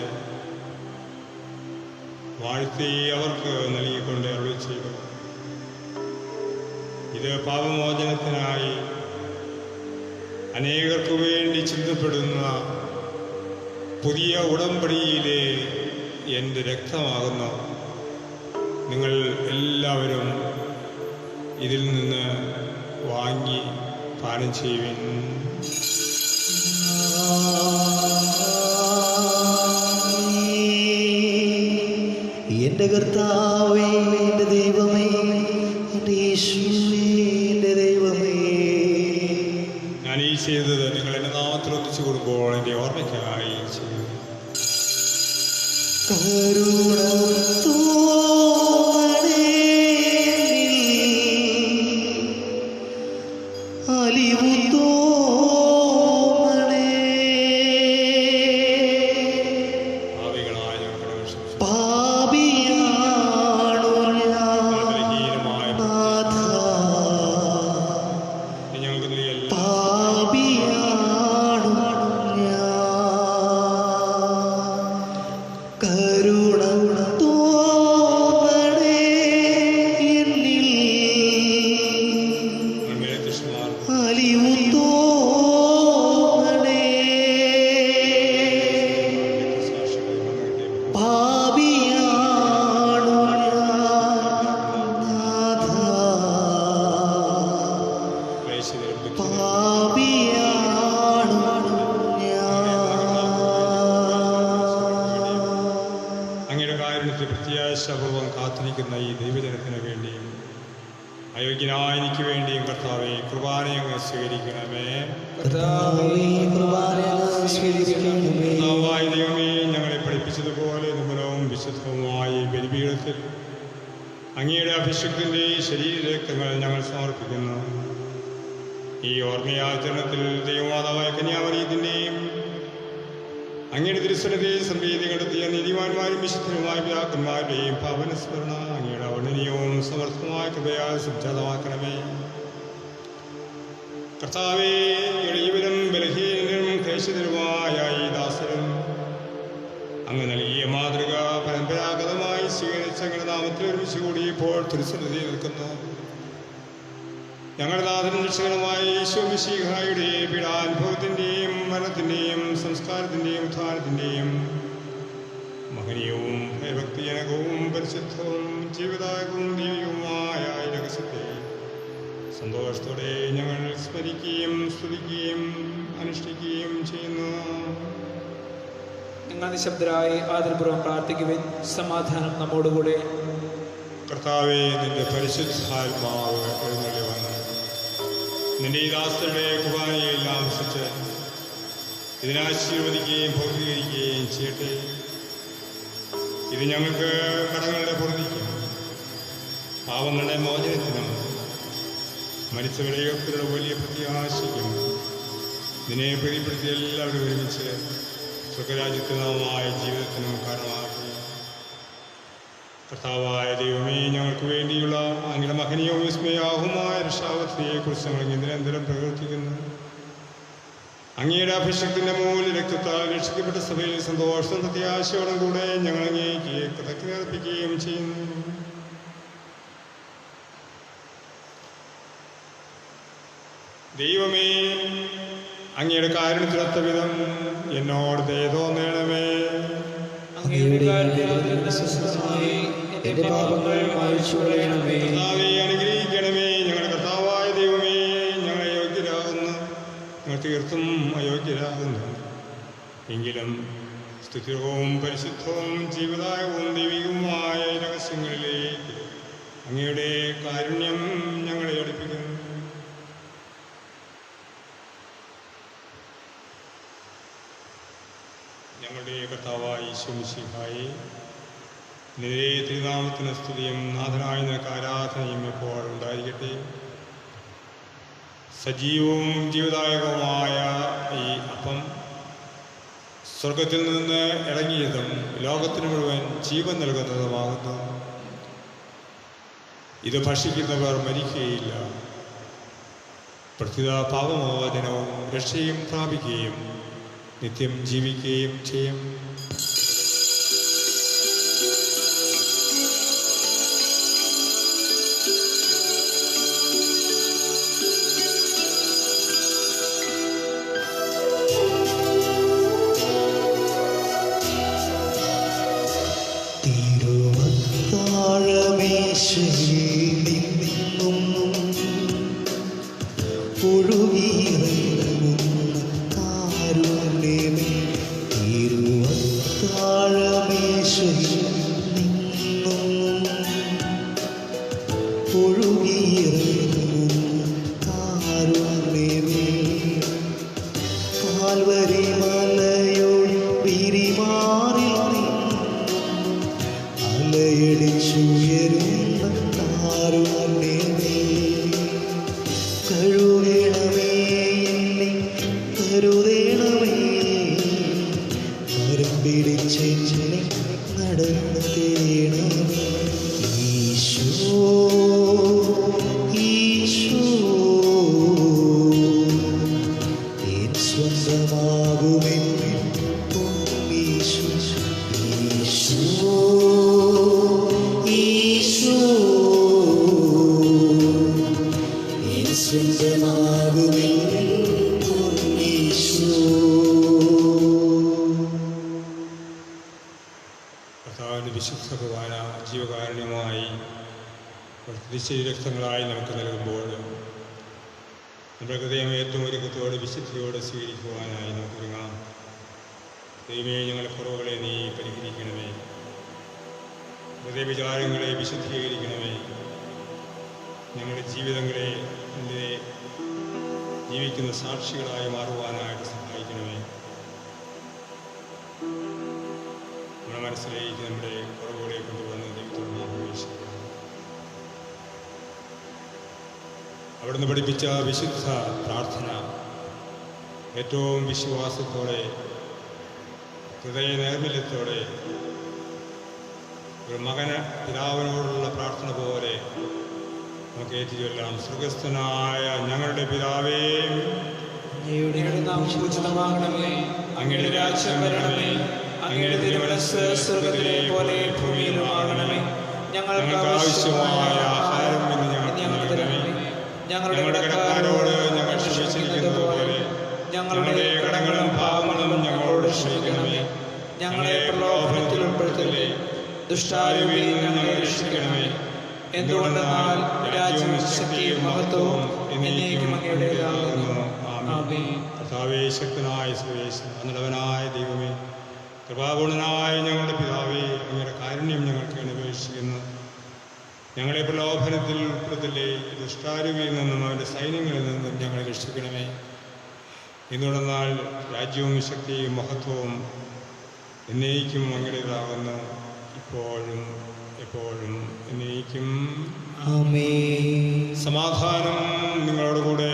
വാഴ്ത്തി അവർക്ക് നൽകിക്കൊണ്ട് അരുളി ചെയ്തു, ഇത് പാപമോചനത്തിനായി അനേകർക്ക് വേണ്ടി ചിന്തപ്പെടുന്ന പുതിയ ഉടമ്പടിയിലെ എൻ്റെ രക്തമാകുന്നു. നിങ്ങൾ എല്ലാവരും ഇതിൽ നിന്ന് വാങ്ങി പാനം ചെയ്യുവിൻ. എൻ്റെ കർത്താവേ, എൻ്റെ ദൈവമേ, എൻ്റെ യേശുവേ, എൻ്റെ ദൈവമേ. ഞാൻ ഈ ചെയ്തത് നിങ്ങൾ എൻ്റെ നാമത്തിൽ ഒന്നിച്ചു കൊടുക്കുമ്പോൾ എൻ്റെ ഓർമ്മയ്ക്കായി ചെയ്തു. ഭാവികളായ ഞങ്ങളുടെ ബലഹീനമായ ഞങ്ങൾക്ക് നൽകിയ എല്ലാ അങ്ങയുടെ കാരുണ്യത്തെ പ്രത്യാശാപൂർവം കാത്തിരിക്കുന്ന ഈ ദൈവജനത്തിന് വേണ്ടിയും അയോഗ്യനായ എനിക്ക് വേണ്ടിയും കർത്താവെ കുർബാനയെ അങ്ങ് സ്വീകരിക്കണമേ. കർത്താവേ, കുർബാന സ്വീകരിക്കണമേ. കർത്താവായ ദൈവമേ, ഞങ്ങളെ പഠിപ്പിച്ചതുപോലെ നിർമ്മലവും വിശുദ്ധവുമായ ഈ ബലിപീഠത്തിൽ അങ്ങയുടെ അഭിഷേകത്തിൻ്റെ ശരീരരക്തങ്ങൾ ഞങ്ങൾ സമർപ്പിക്കുന്നു. ഈ ഓർമ്മയാചരണത്തിൽ ദൈവമാതാവായ കന്യാമറിയത്തിൻ്റെയും അങ്ങയുടെ തിരുസന്നിധി സംവേദി കണ്ടെത്തിയ നീതിമാന്മാരും വിശുദ്ധരുമായ പിതാക്കന്മാരുടെയും പാവനസ്മരണ അങ്ങയുടെ അവർണ്ണനീയവും സമർത്ഥമായ കൃപയാൽ സംജാതമാക്കണമേ. കർത്താവേ, എളിയവരും ബലഹീനരും ക്ലേശിതരുമായ ഈ ദാസരും അങ്ങ് നൽകിയ മാതൃക പരമ്പരാഗതമായി സ്വീകരിച്ച അങ്ങയുടെ നാമത്തിൽ ഒരുമിച്ച് കൂടി ഇപ്പോൾ തിരുസന്നിധി നിൽക്കുന്നു. ഞങ്ങളുടെ നാഥനും രക്ഷകനുമായ യേശു മിശിഹായുടെ പീഡാനുഭവത്തിൻ്റെയും മരണത്തിൻ്റെയും സംസ്കാരത്തിൻ്റെയും ഉത്ഥാനത്തിൻ്റെയും മഹനീയവും ഭയഭക്തിജനകവും പരിശുദ്ധവും ജീവിതായകവും ദൈവികവുമായ ഈ രഹസ്യത്തെ സന്തോഷത്തോടെ ഞങ്ങൾ സ്മരിക്കുകയും സ്തുതിക്കുകയും അനുഷ്ഠിക്കുകയും ചെയ്യുന്നു. നിങ്ങൾ നിശബ്ദരായി ആദരപൂർവ്വം പ്രാർത്ഥിക്കുവിൻ. സമാധാനം നമ്മോടുകൂടെ. കർത്താവേ, നിന്റെ പരിശുദ്ധാത്മാവ് എഴുന്നള്ളി വന്ന് നിന്റെ ഈ ദാസരുടെ കുർബാനയിൽ ആവശ്യിച്ച് ഇതിനാശീർവദിക്കുകയും ഭൗതികരിക്കുകയും ചെയ്യട്ടെ. ഇത് ഞങ്ങൾക്ക് കടങ്ങളുടെ പൊറുതിക്കും പാവങ്ങളുടെ മോചനത്തിനും മരിച്ചവരുടെ യോഗ്യതയുടെ വലിയ പ്രത്യാശയ്ക്കും നിന്നെ പ്രീതിപ്പെടുത്തി എല്ലാവരും ഒരുമിച്ച് സ്വർഗരാജ്യത്തിനുമായ ജീവിതത്തിനും കാരണമാക്കി. കർത്താവായ ദൈവമേ, ഞങ്ങൾക്ക് വേണ്ടിയുള്ള അങ്ങയുടെ മഹനീയവും വിസ്മയാവുമായ രക്ഷാവസ്ഥയെക്കുറിച്ച് ഞങ്ങൾ നിരന്തരം പ്രവർത്തിക്കുന്നു. അങ്ങയുടെ അഭിഷേകത്തിൻ്റെ മൂല്യ രക്തത്താൽ രക്ഷിക്കപ്പെട്ട സഭയിൽ സന്തോഷം പ്രത്യാശയോടും കൂടെ ഞങ്ങൾ അങ്ങേക്ക് കൃതജ്ഞത അർപ്പിക്കുകയും ചെയ്യുന്നു. ദൈവമേ, അങ്ങയുടെ കാരുണ്യത്തിനൊത്ത വിധം എന്നോട് ദയ തോന്നണമേ. എന്റെ പാപങ്ങൾ മായ്ച്ചു കളയണമേ. കർത്താവേ, അനുഗ്രഹിക്കണമേ. ഞങ്ങളുടെ കർത്താവായ ദൈവമേ, ഞങ്ങൾ അയോഗ്യരാകുന്നു, ഞങ്ങൾ തീർത്തും അയോഗ്യരാകുന്നു. എങ്കിലും സ്തുതികവും പരിശുദ്ധവും ജീവദായകവും ദൈവികവുമായ രഹസ്യങ്ങളിലേക്ക് അങ്ങയുടെ കാരുണ്യം ഞങ്ങളെ അടുപ്പിക്കുന്നു. ഞങ്ങളുടെ കർത്താവായ യേശു മിശിഹായേ, നിന്റെ തിരുനാമത്തിന് സ്തുതിയും നാഥനായ നിനക്ക് ആരാധനയും ഇപ്പോൾ ഉണ്ടായിരിക്കട്ടെ. സജീവവും ജീവദായകവുമായ ഈ അപ്പം സ്വർഗത്തിൽ നിന്ന് ഇറങ്ങിയതും ലോകത്തിന് മുഴുവൻ ജീവൻ നൽകുന്നതുമാകുന്നു. ഇത് ഭക്ഷിക്കുന്നവർ മരിക്കുകയില്ല, പ്രത്യുത പാപമോചനവും രക്ഷയും പ്രാപിക്കുകയും നിത്യം ജീവിക്കുകയും ചെയ്യും. രക്തങ്ങളായി നമുക്ക് നൽകുമ്പോൾ നമ്മുടെ ഹൃദയം ഏറ്റവും ഒരുക്കത്തോടെ വിശുദ്ധിയോടെ സ്വീകരിക്കുവാനായി നമുക്ക് ഒരുങ്ങാം. ദൈവമേ, ഞങ്ങളുടെ കുറവുകളെ നീ പരിഹരിക്കണമേ. ഹൃദയവിചാരങ്ങളെ വിശുദ്ധീകരിക്കണമേ. ഞങ്ങളുടെ ജീവിതങ്ങളെ ജീവിക്കുന്ന സാക്ഷികളായി മാറുവാനായിട്ട് സഹായിക്കണമേ. നമ്മുടെ മനസ്സിലേക്ക് നമ്മുടെ കുറവുകളെ കൊണ്ടുവന്ന് ദൈവത്തോട് അപേക്ഷിക്കണം. അവിടുന്ന് പഠിപ്പിച്ച വിശുദ്ധ പ്രാർത്ഥന ഏറ്റവും വിശ്വാസത്തോടെ, ഹൃദയ നൈർമല്യത്തോടെ, ഒരു മകന് പിതാവിനോടുള്ള പ്രാർത്ഥന പോലെ നമുക്ക് ഏറ്റുചൊല്ലാം. സ്വർഗസ്ഥനായ ഞങ്ങളുടെ പിതാവേ, അങ്ങയുടെ നാമം പൂജിതമാകണമേ, അങ്ങയുടെ രാജ്യം വരണമേ, അങ്ങയുടെ തിരുമനസ്സ് സ്വർഗ്ഗത്തിലെ പോലെ ഭൂമിയിലുമാകണമേ. ഞങ്ങൾക്ക് ആവശ്യമായ ആഹാരം ഇന്ന് ഞങ്ങൾക്ക് തരണമേ. ഞങ്ങളുടെ കടക്കാരോട് ഞങ്ങൾ ക്ഷമിച്ചിരിക്കുന്നത് പോലെ ഞങ്ങളുടെ കടങ്ങളും പാപങ്ങളും ഞങ്ങളോട് ക്ഷമിക്കണമേ. ഞങ്ങളെ പ്രലോഭനത്തിൽ ഉൾപ്പെടുത്തരുതേ, ദുഷ്ടാരൂപിയിൽ ഞങ്ങളെ രക്ഷിക്കണമേ. എന്തുകൊണ്ടെന്നാൽ രാജ്യവും ശക്തിയും മഹത്വവും എന്നേക്കും അങ്ങയുടേതാകുന്നു. ആമേൻ. കർത്താവേ, ശക്തനായ സർവേശ്വരൻ, നല്ലവനായ ദൈവമേ, കൃപാപൂർണനായ ഞങ്ങളുടെ പിതാവേ, അങ്ങയുടെ കാരുണ്യം ഞങ്ങൾക്ക് അപേക്ഷിക്കുന്നു. ഞങ്ങളെ പ്രലോഭനത്തിൽ ഉൾപ്പെടുത്തലേ, ദുഷ്ടാരൂപിയിൽ നിന്നും അവൻ്റെ സൈന്യങ്ങളിൽ നിന്നും ഞങ്ങളെ രക്ഷിക്കണമേ. എന്തുകൊണ്ടെന്നാൽ രാജ്യവും ശക്തിയും മഹത്വവും എന്നേക്കും അങ്ങയുടേതാകുന്നു, ഇപ്പോഴും എപ്പോഴും എന്നേക്കും. ആമേൻ. സമാധാനം നിങ്ങളോടുകൂടെ.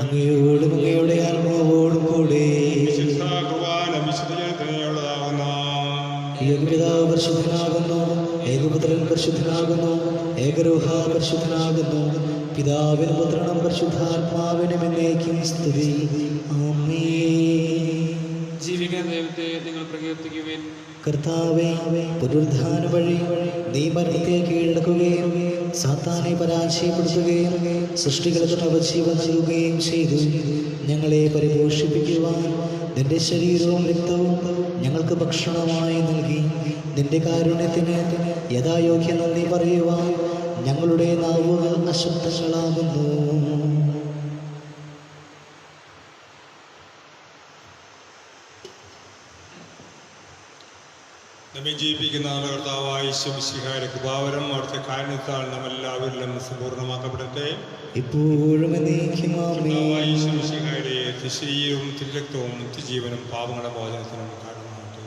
അങ്ങയോടും അങ്ങയുടെ ആത്മാവോടും കൂടെ. വിശുദ്ധ കുർബാന വിശുദ്ധ ജനത്തിനുള്ളതാകുന്ന ഏകപിതാവ് പരിശുദ്ധനാകുന്നു, ഏകപുത്രൻ പരിശുദ്ധനാകുന്നു, ഏകരൂഹ പരിശുദ്ധനാകുന്നു. പിതാവിനും പുത്രനും പരിശുദ്ധാത്മാവിനും എന്നേക്കും സ്തുതി. ആമേൻ. ജീവിക്കുന്ന ദൈവത്തെ നിങ്ങൾ പ്രകീർത്തിക്കുവിൻ. കർത്താവേ, പുനരുദ്ധാന വഴി നീ മരണത്തെ കീഴടക്കുകയും സാത്താനെ പരാജയപ്പെടുത്തുകയും സൃഷ്ടികൾക്ക് നവജീവൻ നൽകുകയും ചെയ്തു. ഞങ്ങളെ പരിപോഷിപ്പിക്കുവാൻ നിന്റെ ശരീരവും രക്തവും ഞങ്ങൾക്ക് ഭക്ഷണമായി നൽകി. നിന്റെ കാരുണ്യത്തിന് യഥായോഗ്യ നന്ദി പറയുവാൻ ഞങ്ങളുടെ നാവുകൾ അശുദ്ധങ്ങളാകുന്നു. നമ്മെ ജീവിപ്പിക്കുന്ന നമ്മുടെ കർത്താവായ യേശു മിശിഹായുടെ കൃപാവരം അവിടുത്തെ കാരുണ്യത്താൽ നമ്മളെല്ലാവരിലും സമ്പൂർണ്ണമാക്കപ്പെടട്ടെ. ഇപ്പോഴും എന്നേക്കും ആമേൻ. കർത്താവായ യേശു മിശിഹായുടെ തിരുശരീരവും തിരുരക്തവും നിത്യജീവനും പാപങ്ങളുടെ മോചനത്തിനും കാരണമാകട്ടെ.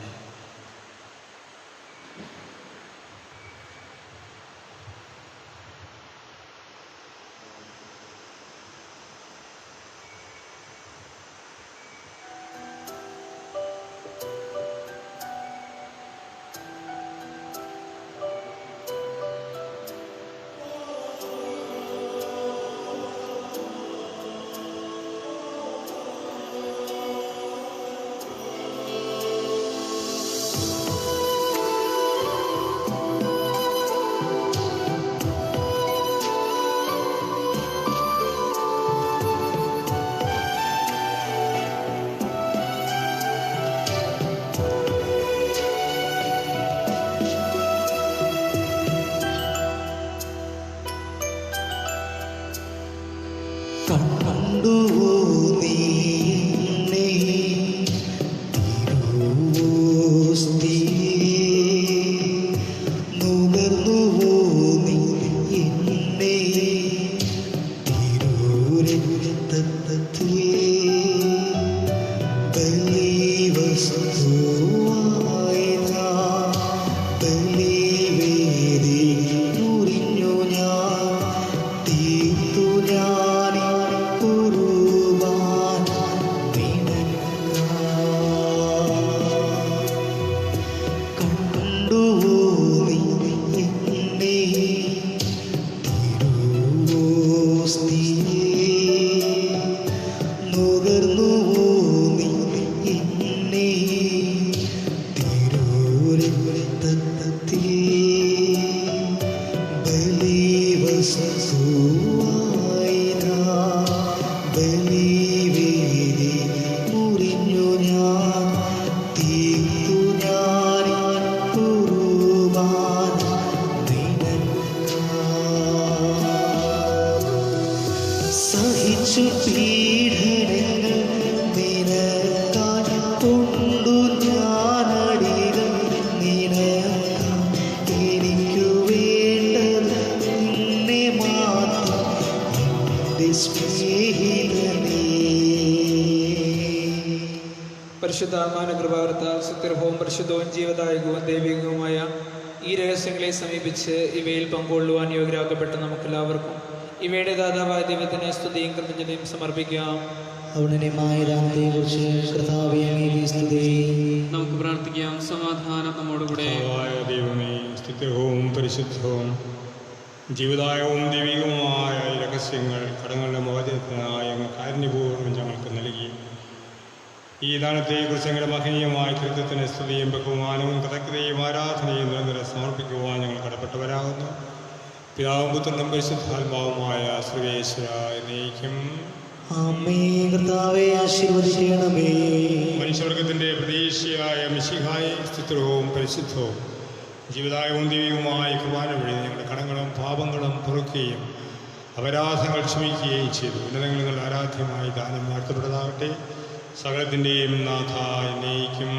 കണ്ടുവോ നീ എന്നെ തിരുവോസ്തിയെ? നുകർന്നുവോ നീ എന്നെ തിരുരക്തത്തിൽ? ബലിവസ്തുവായി ഞാൻ ബലിവേദിയിൽ മുറിഞ്ഞു ഞാൻ തീർത്തു ഞാൻ കുർബാന കണ്ടുവോ നീ എന്നെ തിരുവോസ്തിയെ? നുകർന്നുവോ നീ എന്നെ തിരുരക്തത്തിൽ? പരിശുദ്ധാത്മാവിന്റെ കൃപാവർത്താൽ സുത്യർഭവും പരിശുദ്ധവും ജീവദായകവും ദൈവികവുമായ ഈ രഹസ്യങ്ങളെ സമീപിച്ച് ഇവയിൽ പങ്കുകൊള്ളുവാൻ യോഗ്യരാക്കപ്പെട്ട നമുക്കെല്ലാവർക്കും ഇവയുടെ ദാതാവായ ദൈവത്തിന് സ്തുതിയും കൃതജ്ഞതയും സമർപ്പിക്കാം. നമുക്ക് പ്രാർത്ഥിക്കാം. സമാധാനം നമ്മോടുകൂടെ. ദൈവമേ, സ്തുത്യവും പരിശുദ്ധവും ജീവദായകവും ദൈവികവുമായ ഈ രഹസ്യങ്ങൾ കടങ്ങളുടെ മോചനത്തിനായി അങ്ങ് കാരുണ്യപൂർവ്വം ഞങ്ങൾക്ക് നൽകി. ഈ ദാനത്തെക്കുറിച്ച് ഞങ്ങളുടെ മഹനീയമായ കൃത്യത്തിന് സ്തുതിയും ബഹുമാനവും കൃതജ്ഞതയും ആരാധനയും നിരന്തരം സമർപ്പിക്കുവാൻ ഞങ്ങൾ കടപ്പെട്ടവരാകുന്നു. പിതാവും പുത്രനും പരിശുദ്ധാത്മാവുമായ സർവേശ്വരായ എന്നേക്കും. മനുഷ്യവർഗത്തിൻ്റെ പ്രതീക്ഷയായ മിശിഹായെ സ്തുത്യവും പരിശുദ്ധവും ജീവദായകവും ദൈവികവുമായ കുർബാന വഴി ഞങ്ങളുടെ കടങ്ങളും പാപങ്ങളും പൊറുക്കുകയും അപരാധങ്ങൾ ക്ഷമിക്കുകയും ചെയ്തു. ഉന്നതങ്ങളിൽ നിങ്ങൾ ആരാധ്യമായി ദാനം വാഴ്ത്തപ്പെട്ടതാകട്ടെ. സകലത്തിൻ്റെയും നാഥ എന്നേക്കും.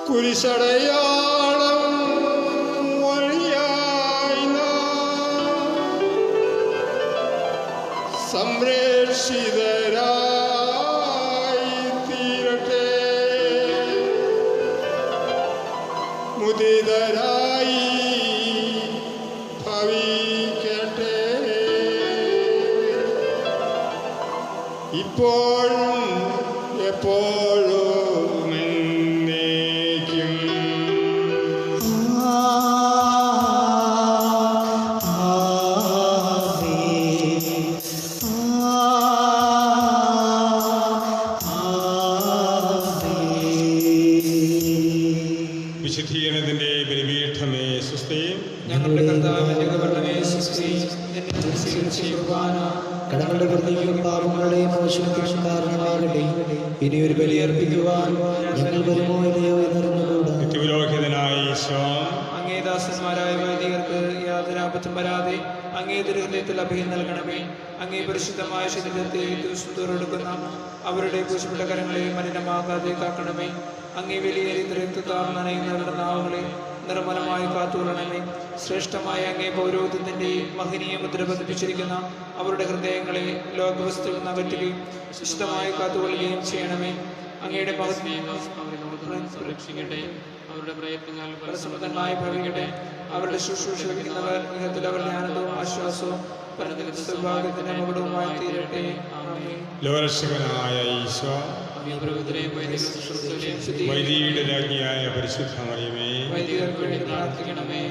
കുരിശടയാളം വഴിയായി സംരക്ഷിതരായി തീരട്ടെ, മുദിതരായി ഭവിക്കട്ടെ. ഇപ്പോഴും എപ്പോഴും വിശുദ്ധീകരണത്തിന്റെ ബലിപീഠമേ സ്വസ്തി. ഞങ്ങളുടെ കർത്താവിന്റെ ഗവർണമേ സ്വസ്തി. കടങ്ങളുടെ പ്രതിയും പാപങ്ങളുടെയും മോചനത്തിനും കാരണമാകട്ടെ. ഇനിയൊരു ബലിയർപ്പിക്കുവാൻ ഞങ്ങൾ വരുമോ ഇല്ലയോ എന്നറിഞ്ഞുകൂടാ. നിത്യപുരോഹിതനായ ഈശോ, അങ്ങേ ദാസന്മാരായ വൈദികർക്ക് യാതൊരു ആപത്തും വരാതെ അങ്ങേ ദുർഹൃദയത്തിൽ അഭയം നൽകണമേ. അങ്ങേ പരിശുദ്ധമായ ശരീരത്തെ ദിവസത്തോടെടുക്കുന്ന അവരുടെ പൂശപ്പെട്ട കരങ്ങളെ മലിനമാകാതെ കാക്കണമേ. അങ്ങേ വലിയ രക്തത്താൽ നനയുന്നവരുടെ നാവുകളെ നിർമ്മലമായി കാത്തുകൊള്ളണമേ. ശ്രേഷ്ഠമായ അങ്ങേ പൗരോഹിത്യത്തിൻ്റെയും മഹനീയ മുദ്ര പതിപ്പിച്ചിരിക്കുന്ന അവരുടെ ഹൃദയങ്ങളെ ലോകവസ്തുവിൽ നിന്ന് അകറ്റുകയും വിശുദ്ധമായി കാത്തുകൊള്ളുകയും ചെയ്യണമേ. അങ്ങയുടെ മഹത്വം സംരക്ഷിക്കട്ടെ. അവരുടെ പ്രയത്നങ്ങൾ ഫലസമൃദ്ധമായി ഭവിക്കട്ടെ. അവരുടെ ശുശ്രൂഷ ലഭിക്കുന്നവർ ഇഹത്തിൽ അവരുടെ ആനന്ദവും ആശ്വാസവും സൗഭാഗ്യത്തിന്റെ മകുടവുമായി തീരട്ടെ. ആമേൻ. ലോകരക്ഷകനായ ഈശോ, വൈദികരുടെ രാജ്ഞിയായ പരിശുദ്ധ മറിയമേ, വൈദികർക്ക് വേണ്ടി പ്രാർത്ഥിക്കണമേ.